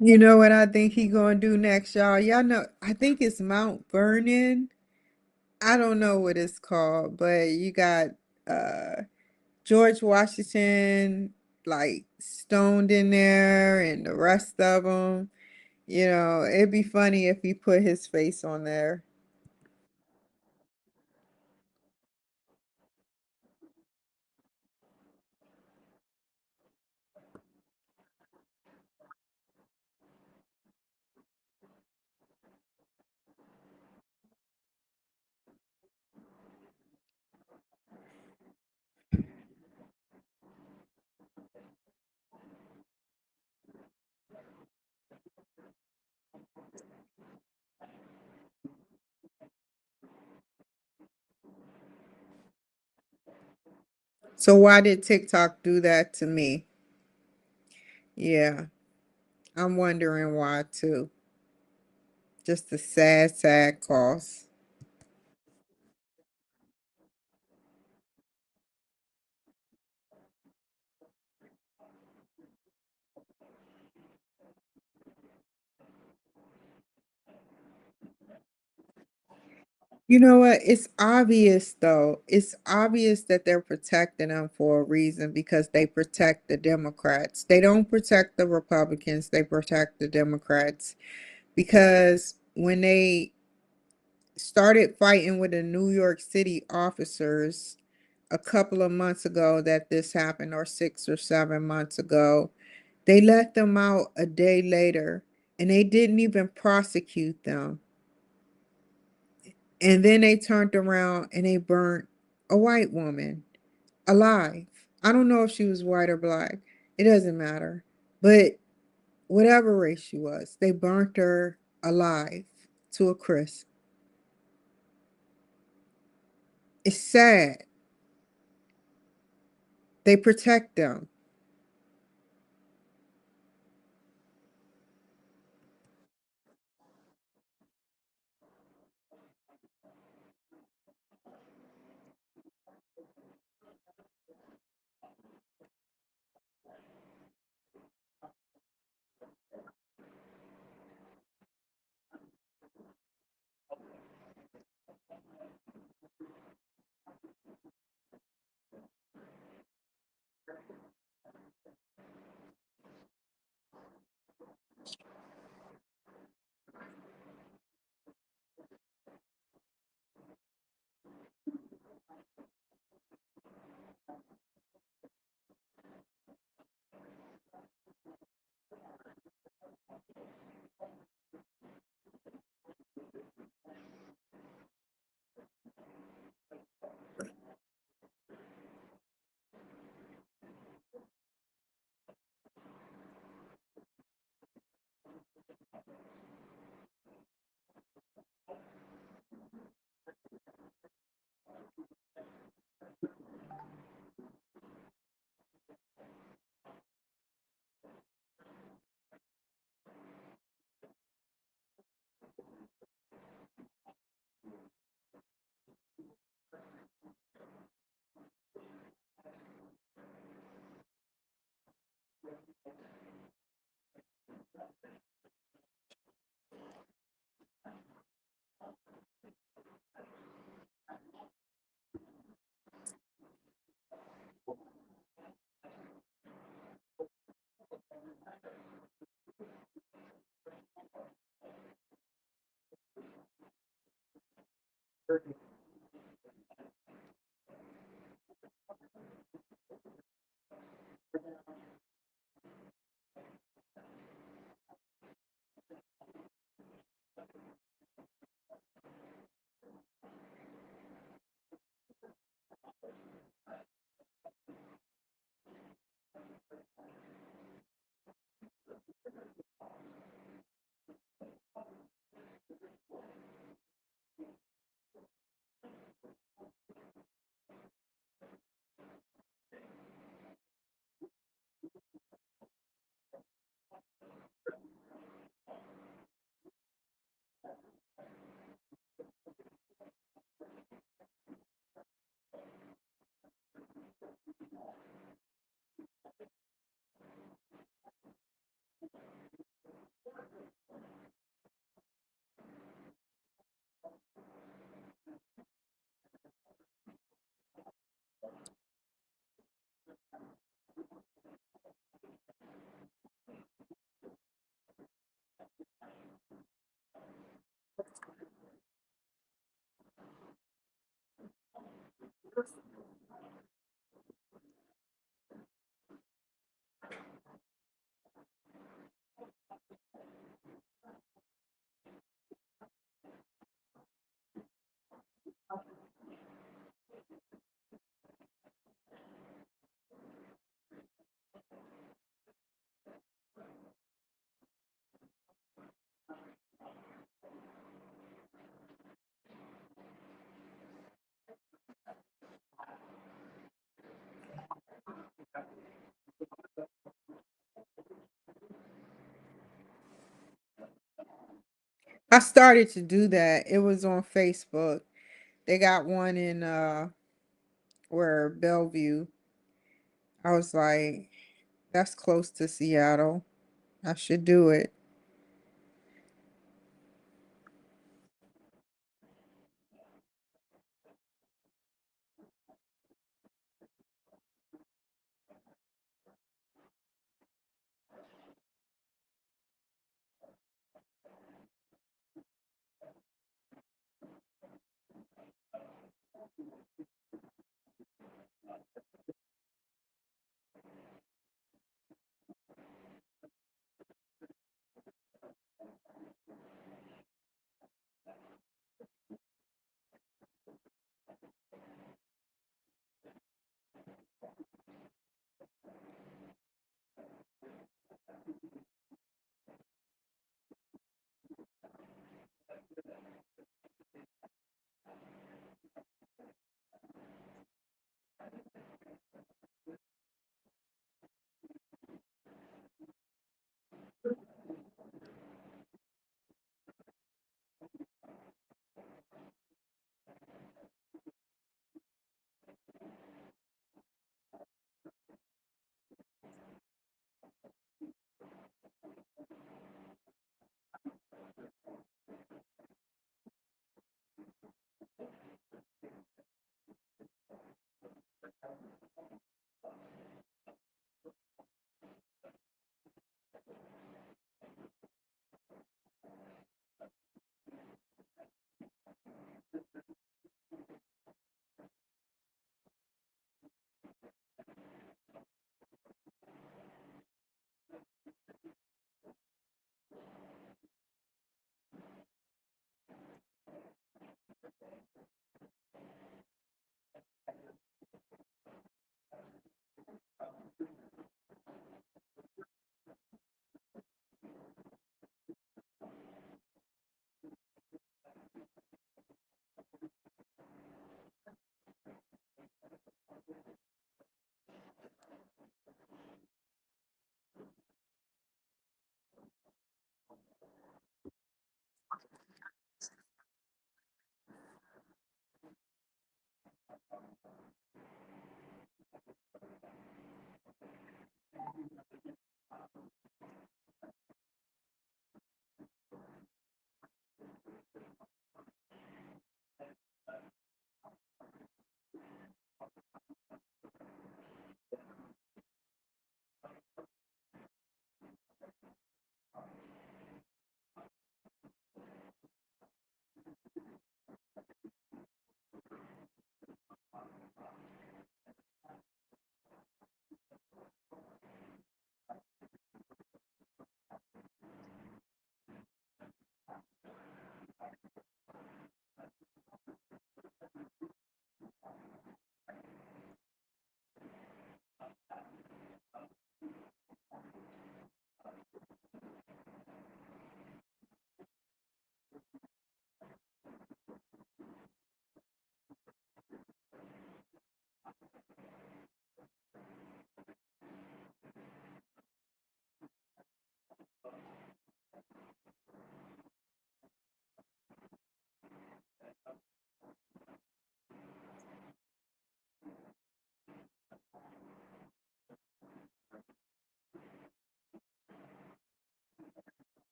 You know what I think he gonna do next, y'all? Y'all know, I think it's Mount Vernon. I don't know what it's called, but you got uh George Washington like stoned in there and the rest of them. You know, it'd be funny if he put his face on there. So why did TikTok do that to me? Yeah, I'm wondering why too. Just a sad, sad cause. You know what? It's obvious though. It's obvious that they're protecting them for a reason because they protect the Democrats. They don't protect the Republicans, they protect the Democrats. Because when they started fighting with the New York City officers a couple of months ago that this happened, or 6 or 7 months ago, they let them out a day later and they didn't even prosecute them. And then they turned around and they burnt a white woman alive. I don't know if she was white or black. It doesn't matter. But whatever race she was, they burnt her alive to a crisp. It's sad. They protect them. I started to do that. It was on Facebook. They got one in where Bellevue. I was like, that's close to Seattle. I should do it.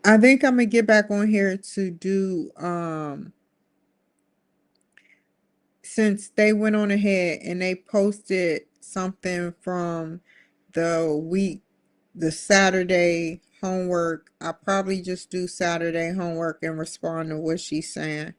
I think I'm gonna get back on here to do since they went on ahead and they posted something from the week, the Saturday homework. I probably just do Saturday homework and respond to what she's saying.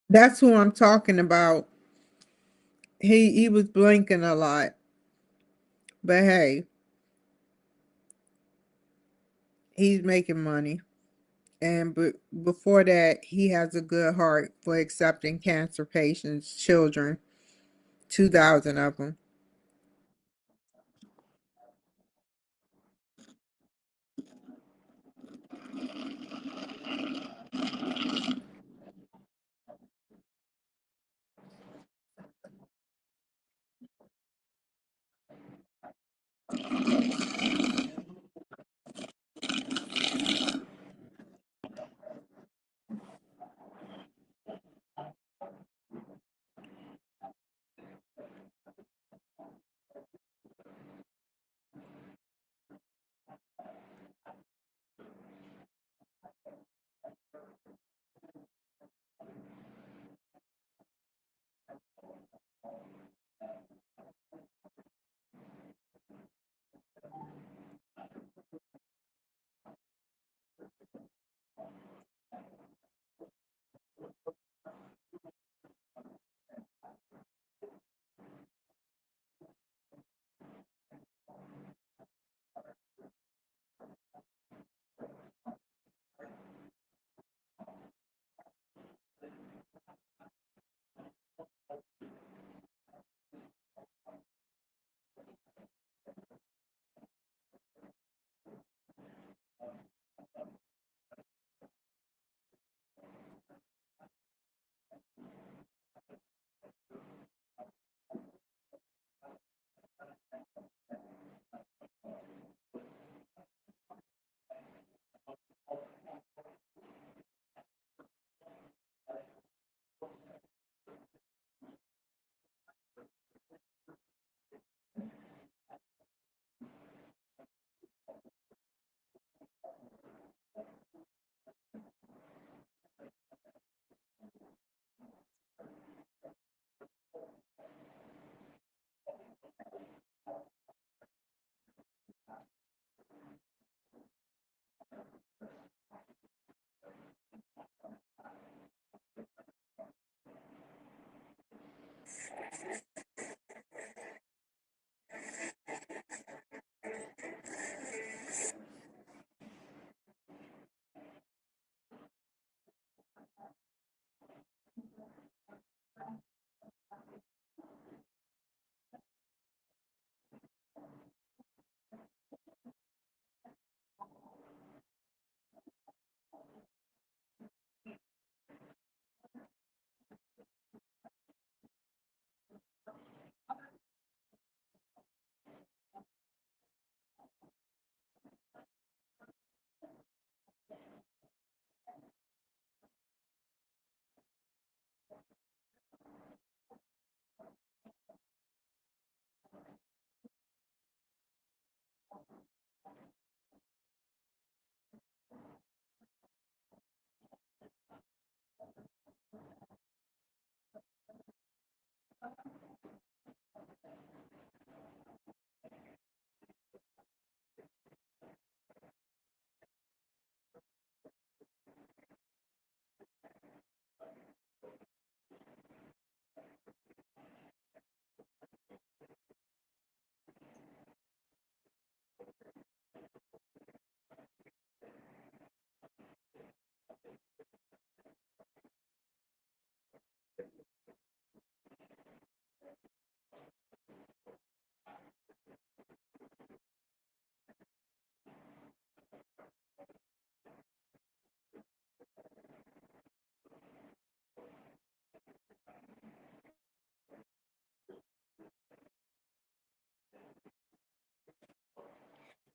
That's who I'm talking about. He was blinking a lot, but hey, he's making money. And before that, he has a good heart for accepting cancer patients, children, 2,000 of them.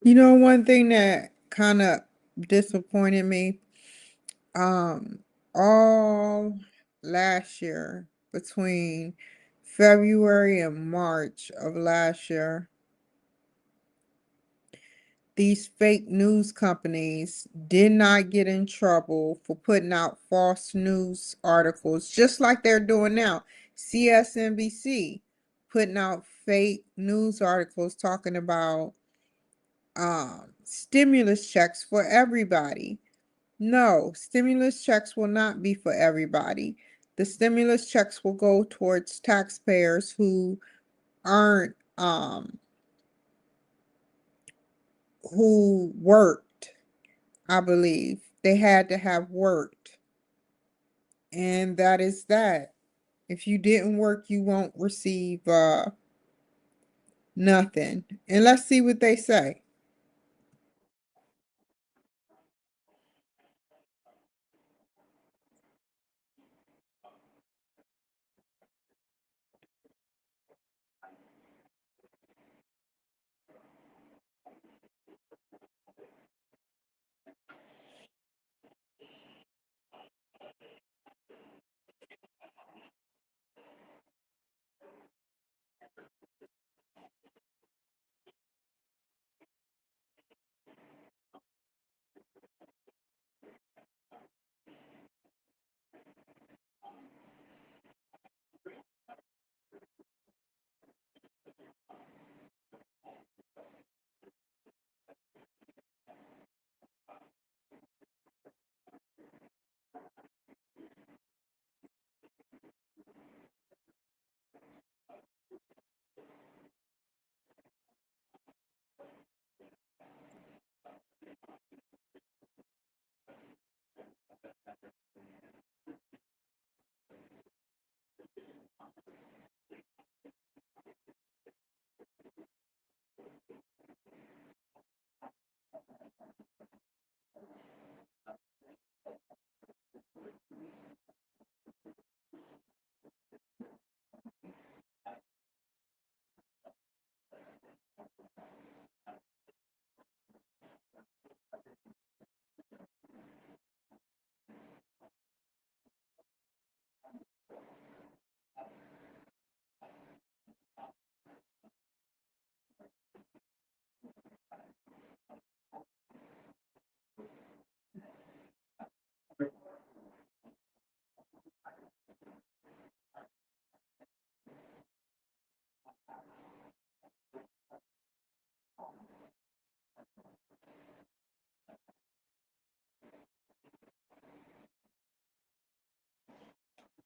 You know, one thing that kind of disappointed me, um, all last year, between February and March of last year, these fake news companies did not get in trouble for putting out false news articles, just like they're doing now. CSNBC putting out fake news articles talking about stimulus checks for everybody. No, stimulus checks will not be for everybody. The stimulus checks will go towards taxpayers who aren't who worked, I believe. they had to have worked. And that is that. If you didn't work, you won't receive nothing. And let's see what they say.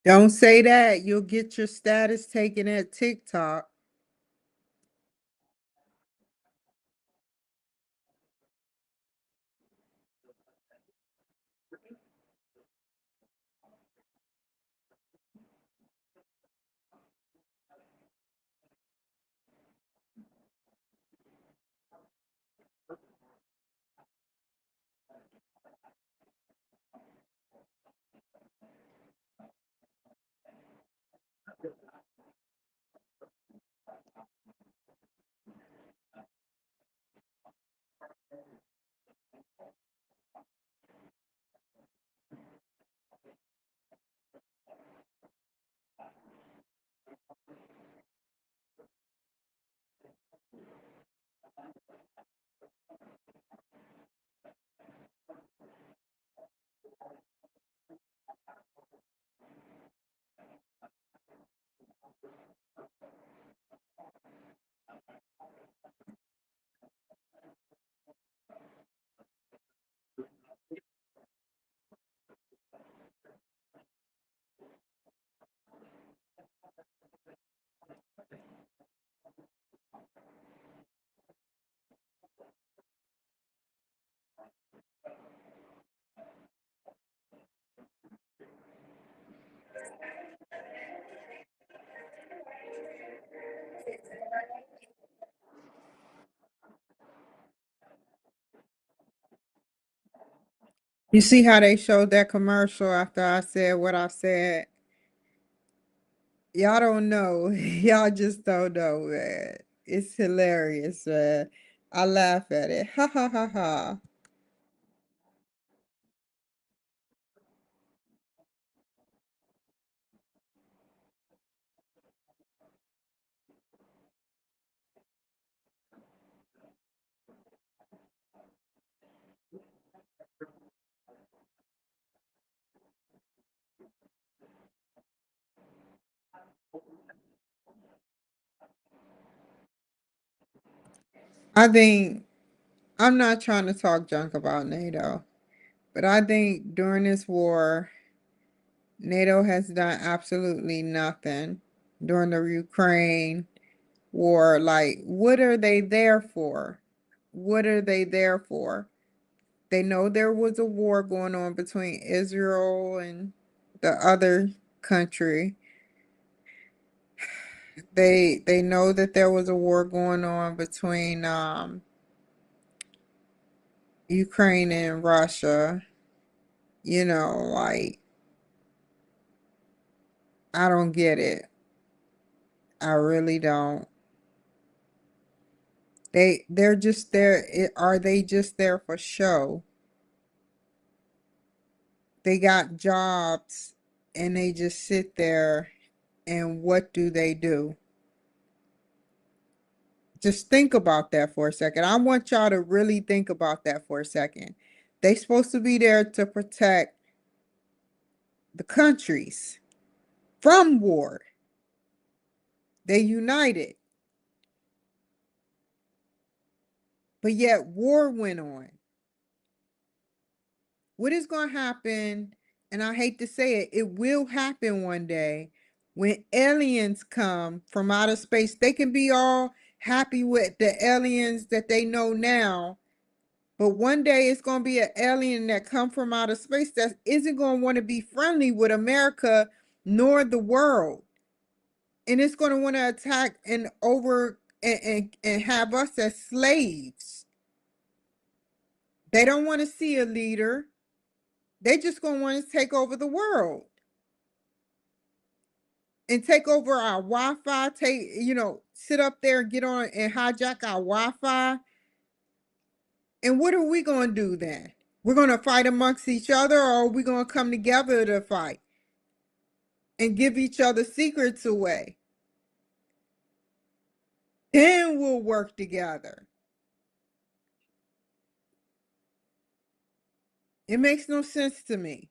Don't say that. You'll get your status taken at TikTok. You see how they showed that commercial after I said what I said? Y'all don't know. Y'all just don't know, man. It's hilarious, man. I laugh at it. Ha ha ha ha. I think I'm not trying to talk junk about NATO, but I think during this war, NATO has done absolutely nothing during the Ukraine war. Like, what are they there for? What are they there for? They know there was a war going on between Israel and the other country. They know that there was a war going on between Ukraine and Russia. Like, I don't get it. I really don't. They're just there. Are they just there for show? They got jobs and they just sit there, and what do they do? Just think about that for a second. I want y'all to really think about that for a second. They supposed to be there to protect the countries from war. They united, but yet war went on. What is going to happen, and I hate to say it, it will happen one day when aliens come from outer space. They can be all happy with the aliens that they know now, but one day it's going to be an alien that come from outer space that isn't going to want to be friendly with America nor the world. And it's going to want to attack and have us as slaves. They don't want to see a leader. They just going to want to take over the world and take over our Wi-Fi, sit up there and get on and hijack our Wi-Fi. And what are we going to do then? We're going to fight amongst each other, or are we going to come together to fight and give each other secrets away? Then we'll work together. It makes no sense to me.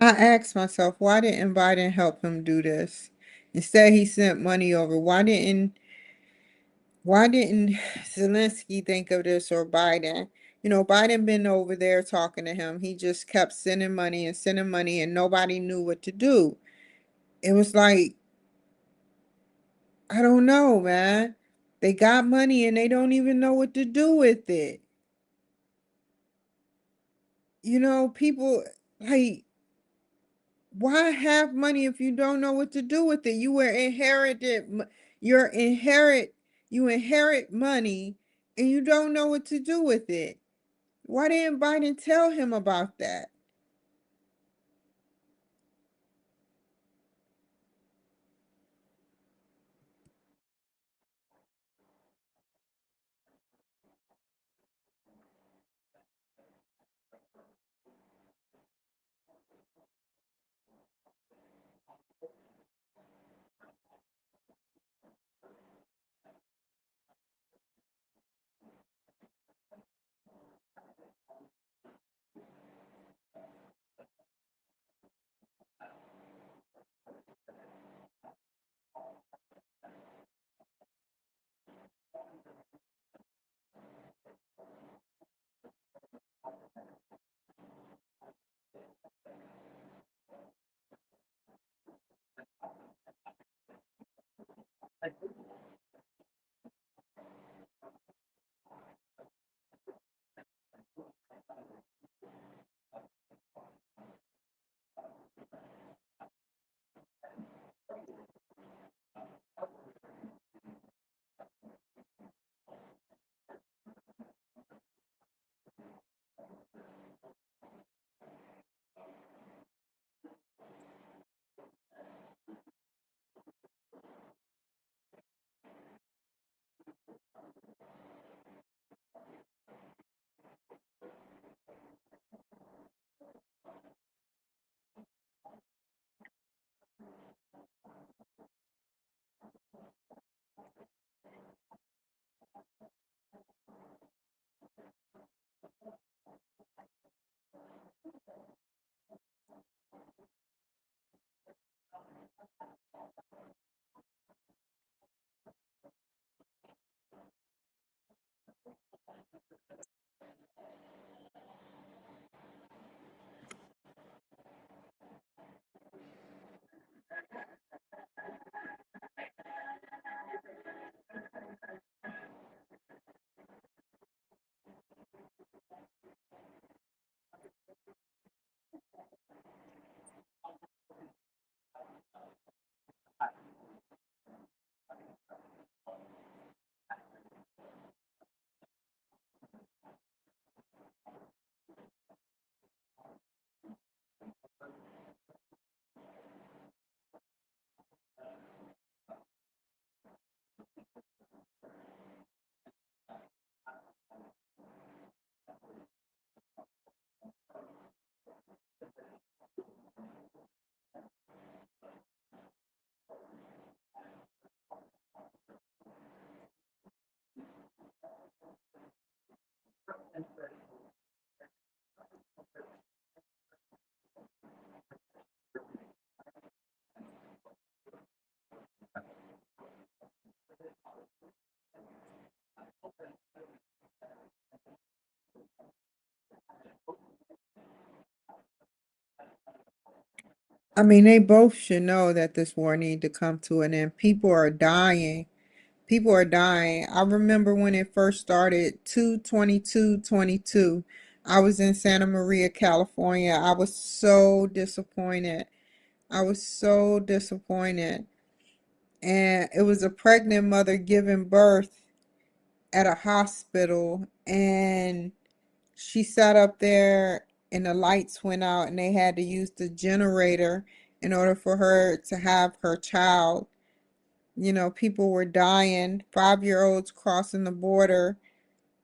I asked myself, why didn't Biden help him do this? Instead, he sent money over. Why didn't Zelensky think of this, or Biden? You know, Biden been over there talking to him. He just kept sending money, and nobody knew what to do. It was like, I don't know, man. They got money and they don't even know what to do with it. You know, people like, why have money if you don't know what to do with it? You're you inherit money and you don't know what to do with it. Why didn't Biden tell him about that? I mean, they both should know that this war need to come to an end. People are dying. People are dying. I remember when it first started, 2/22/22. I was in Santa Maria, California. I was so disappointed. I was so disappointed. And it was a pregnant mother giving birth at a hospital, and she sat up there and the lights went out and they had to use the generator in order for her to have her child. You know, people were dying, 5-year-olds crossing the border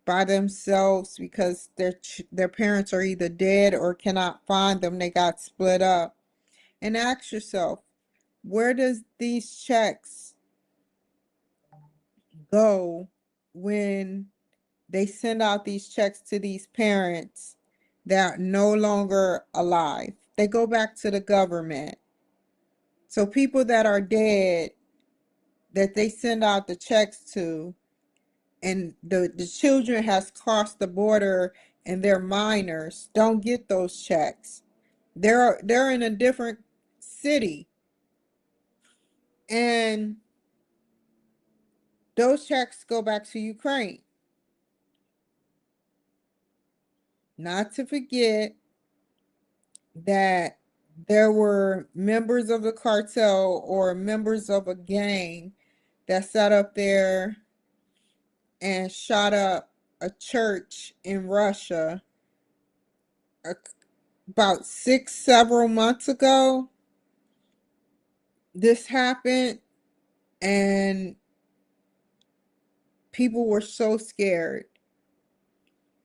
by themselves because their parents are either dead or cannot find them. They got split up. And ask yourself, where does these checks go when they send out these checks to these parents that are no longer alive? they go back to the government. So people that are dead that they send out the checks to, and the children has crossed the border and they're minors, don't get those checks. They're in a different city, and those checks go back to Ukraine. Not to forget that there were members of the cartel or members of a gang that sat up there and shot up a church in Russia a- about several months ago. This happened, and people were so scared.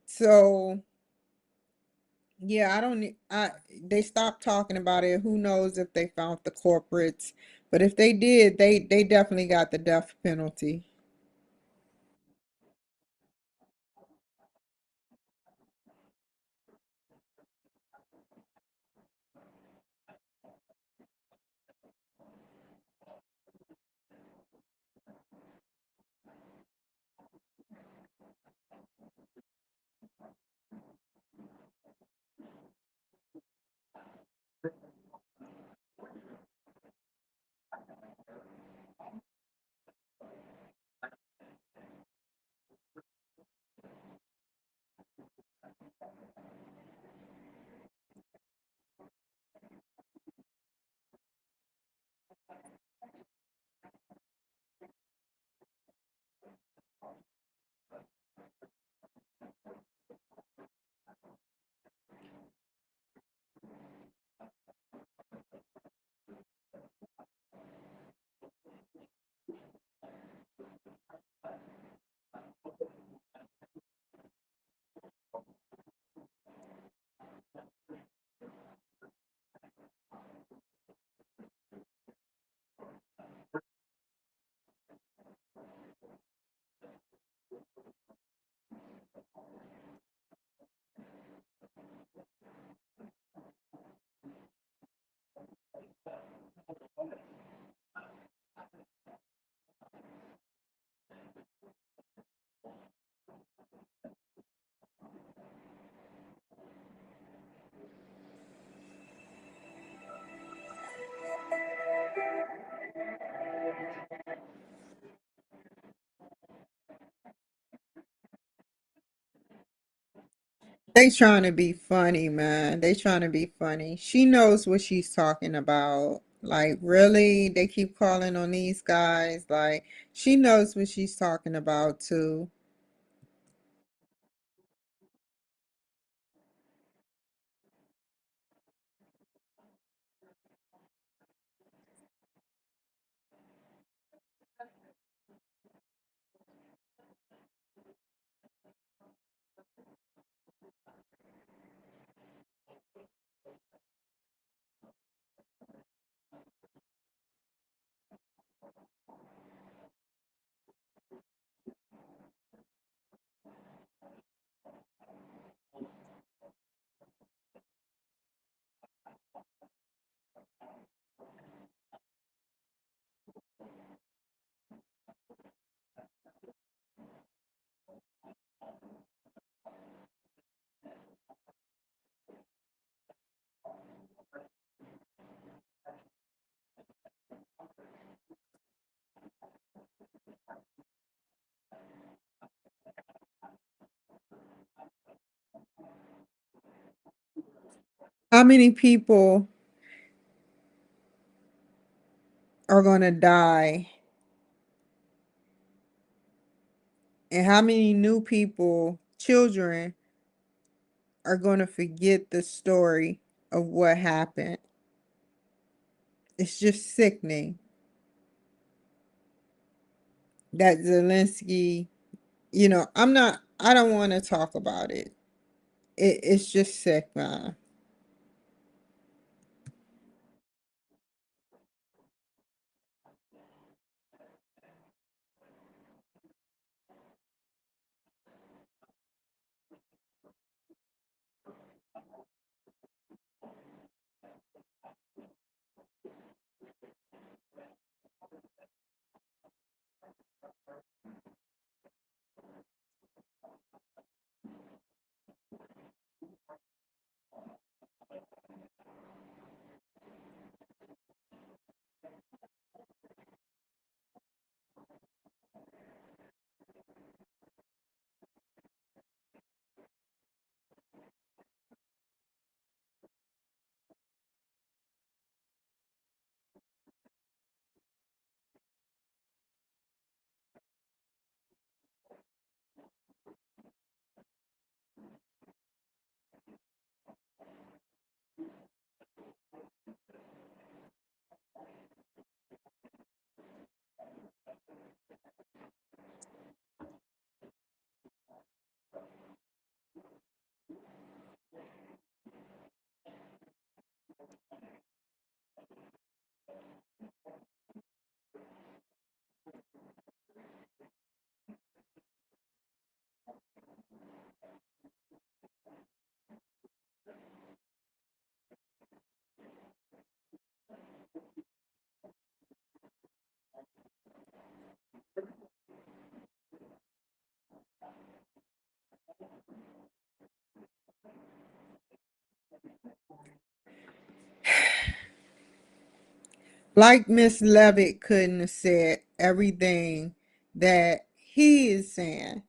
So yeah, I don't ne- I they stopped talking about it. Who knows if they found the corporates, but if they did, they definitely got the death penalty. They trying to be funny, man. They trying to be funny. She knows what she's talking about. Like, really? They keep calling on these guys. Like, she knows what she's talking about too. How many people are going to die, and how many new people, children, are going to forget the story of what happened? It's just sickening that Zelensky, I don't want to talk about it. It's just sick, man. Like Miss Levitt couldn't have said everything that he is saying.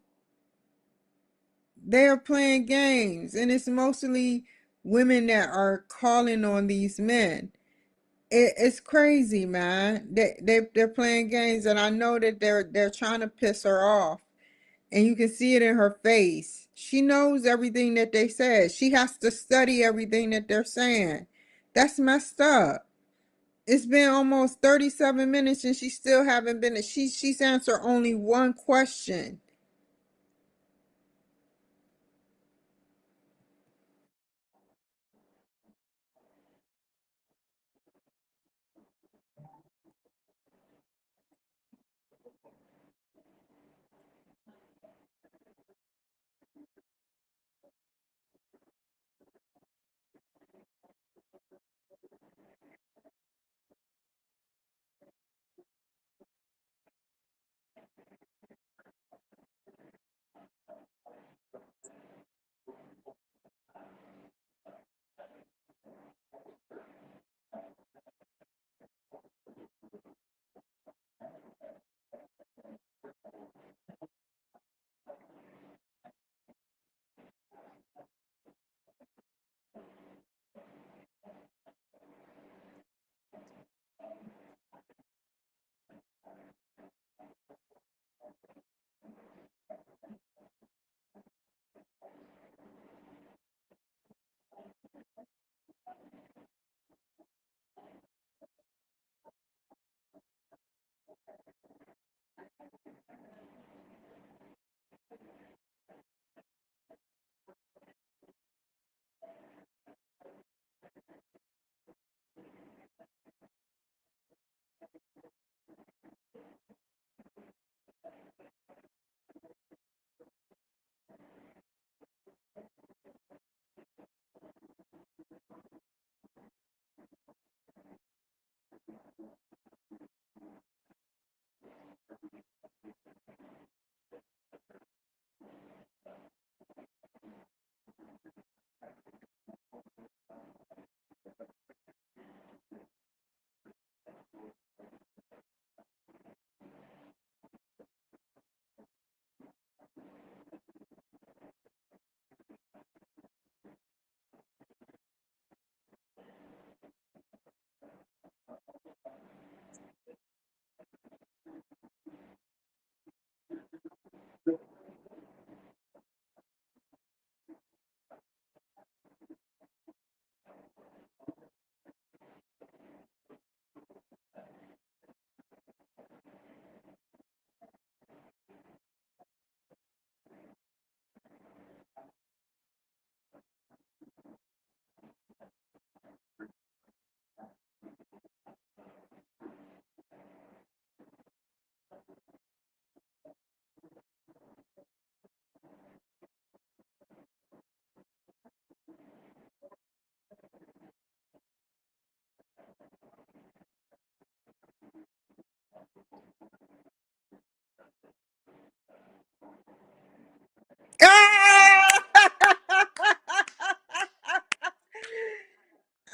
They're playing games, and it's mostly women that are calling on these men. It's crazy, man. They're playing games, and I know that they're trying to piss her off, and you can see it in her face. She knows everything that they said. She has to study everything that they're saying. That's messed up. It's been almost 37 minutes, and she still haven't been. She's answered only one question.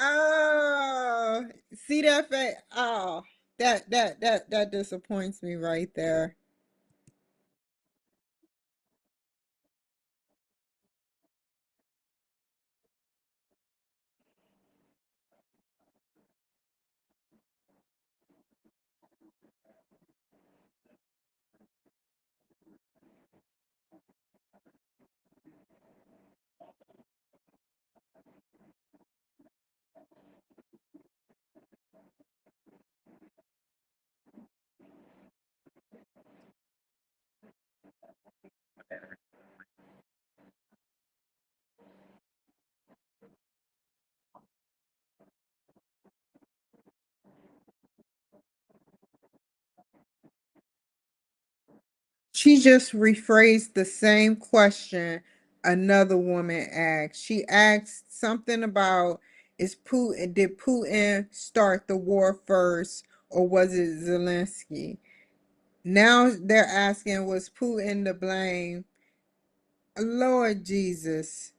Oh, see that face? Oh, that disappoints me right there. She just rephrased the same question another woman asked. She asked something about, is Putin did Putin start the war first, or was it Zelensky? Now they're asking, was Putin to blame? Lord Jesus.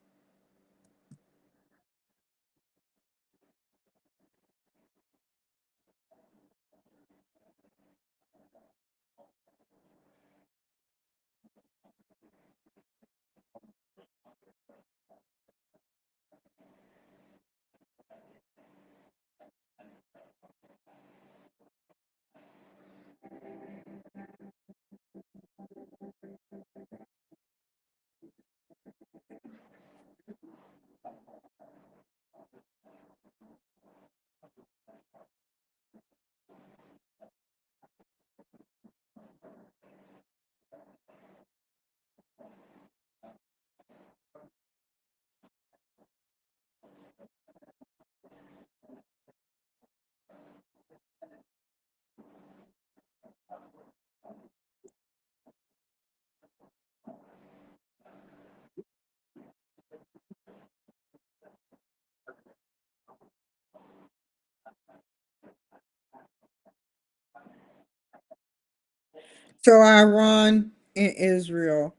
So Iran and Israel,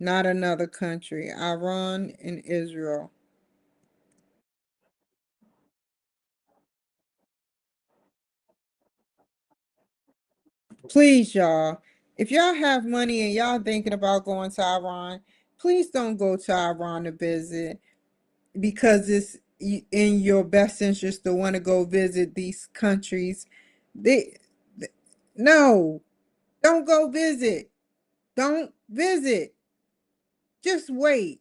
not another country. Iran and Israel. Please, y'all. If y'all have money and y'all thinking about going to Iran, please don't go to Iran to visit because it's in your best interest to want to go visit these countries. They, no, don't go visit. Don't visit. Just wait.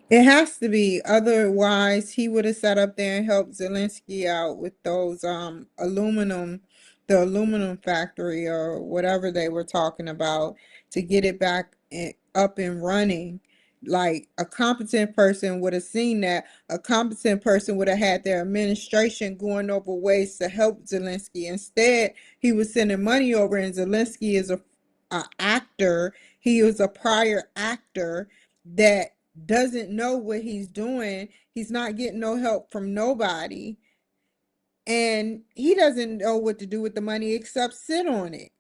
It has to be. Otherwise, he would have sat up there and helped Zelensky out with those the aluminum factory or whatever they were talking about to get it back up and running. Like a competent person would have seen that. A competent person would have had their administration going over ways to help Zelensky. Instead, he was sending money over, and Zelensky is a actor. He was a prior actor that doesn't know what he's doing. He's not getting no help from nobody. And he doesn't know what to do with the money except sit on it.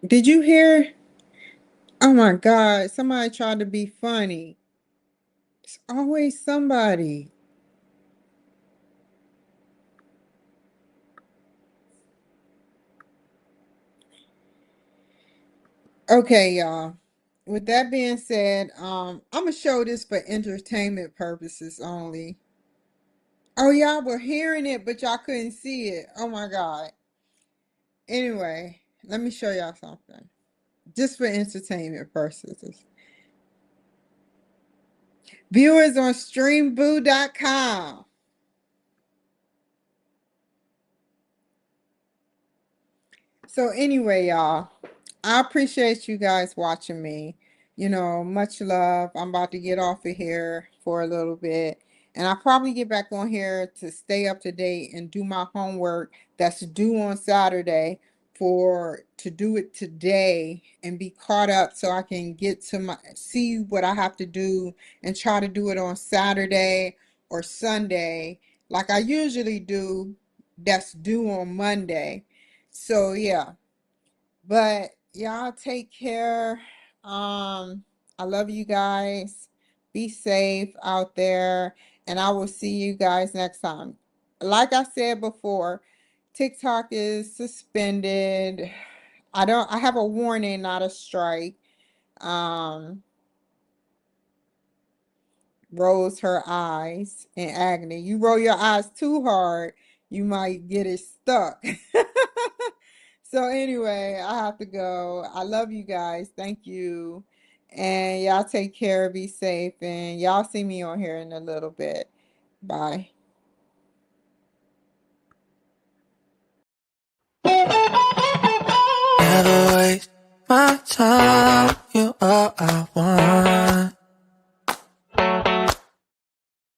Did you hear? Oh my God, somebody tried to be funny. It's always somebody. Okay, y'all. With that being said, I'm gonna show this for entertainment purposes only. Oh, y'all were hearing it, but y'all couldn't see it. Oh my God. Anyway, let me show y'all something. Just for entertainment purposes. Viewers on streamboo.com. So anyway, y'all, I appreciate you guys watching me. You know, much love. I'm about to get off of here for a little bit. And I'll probably get back on here to stay up to date and do my homework that's due on Saturday for to do it today and be caught up so I can get to my see what I have to do and try to do it on Saturday or Sunday like I usually do that's due on Monday. So yeah, but y'all take care. I love you guys. Be safe out there, and I will see you guys next time. Like I said before, TikTok is suspended. I have a warning, not a strike. Um, rolls her eyes in agony. You roll your eyes too hard, you might get it stuck. So anyway, I have to go. I love you guys. Thank you. And y'all take care, be safe, and y'all see me on here in a little bit. Bye. Never waste my time, you all I want.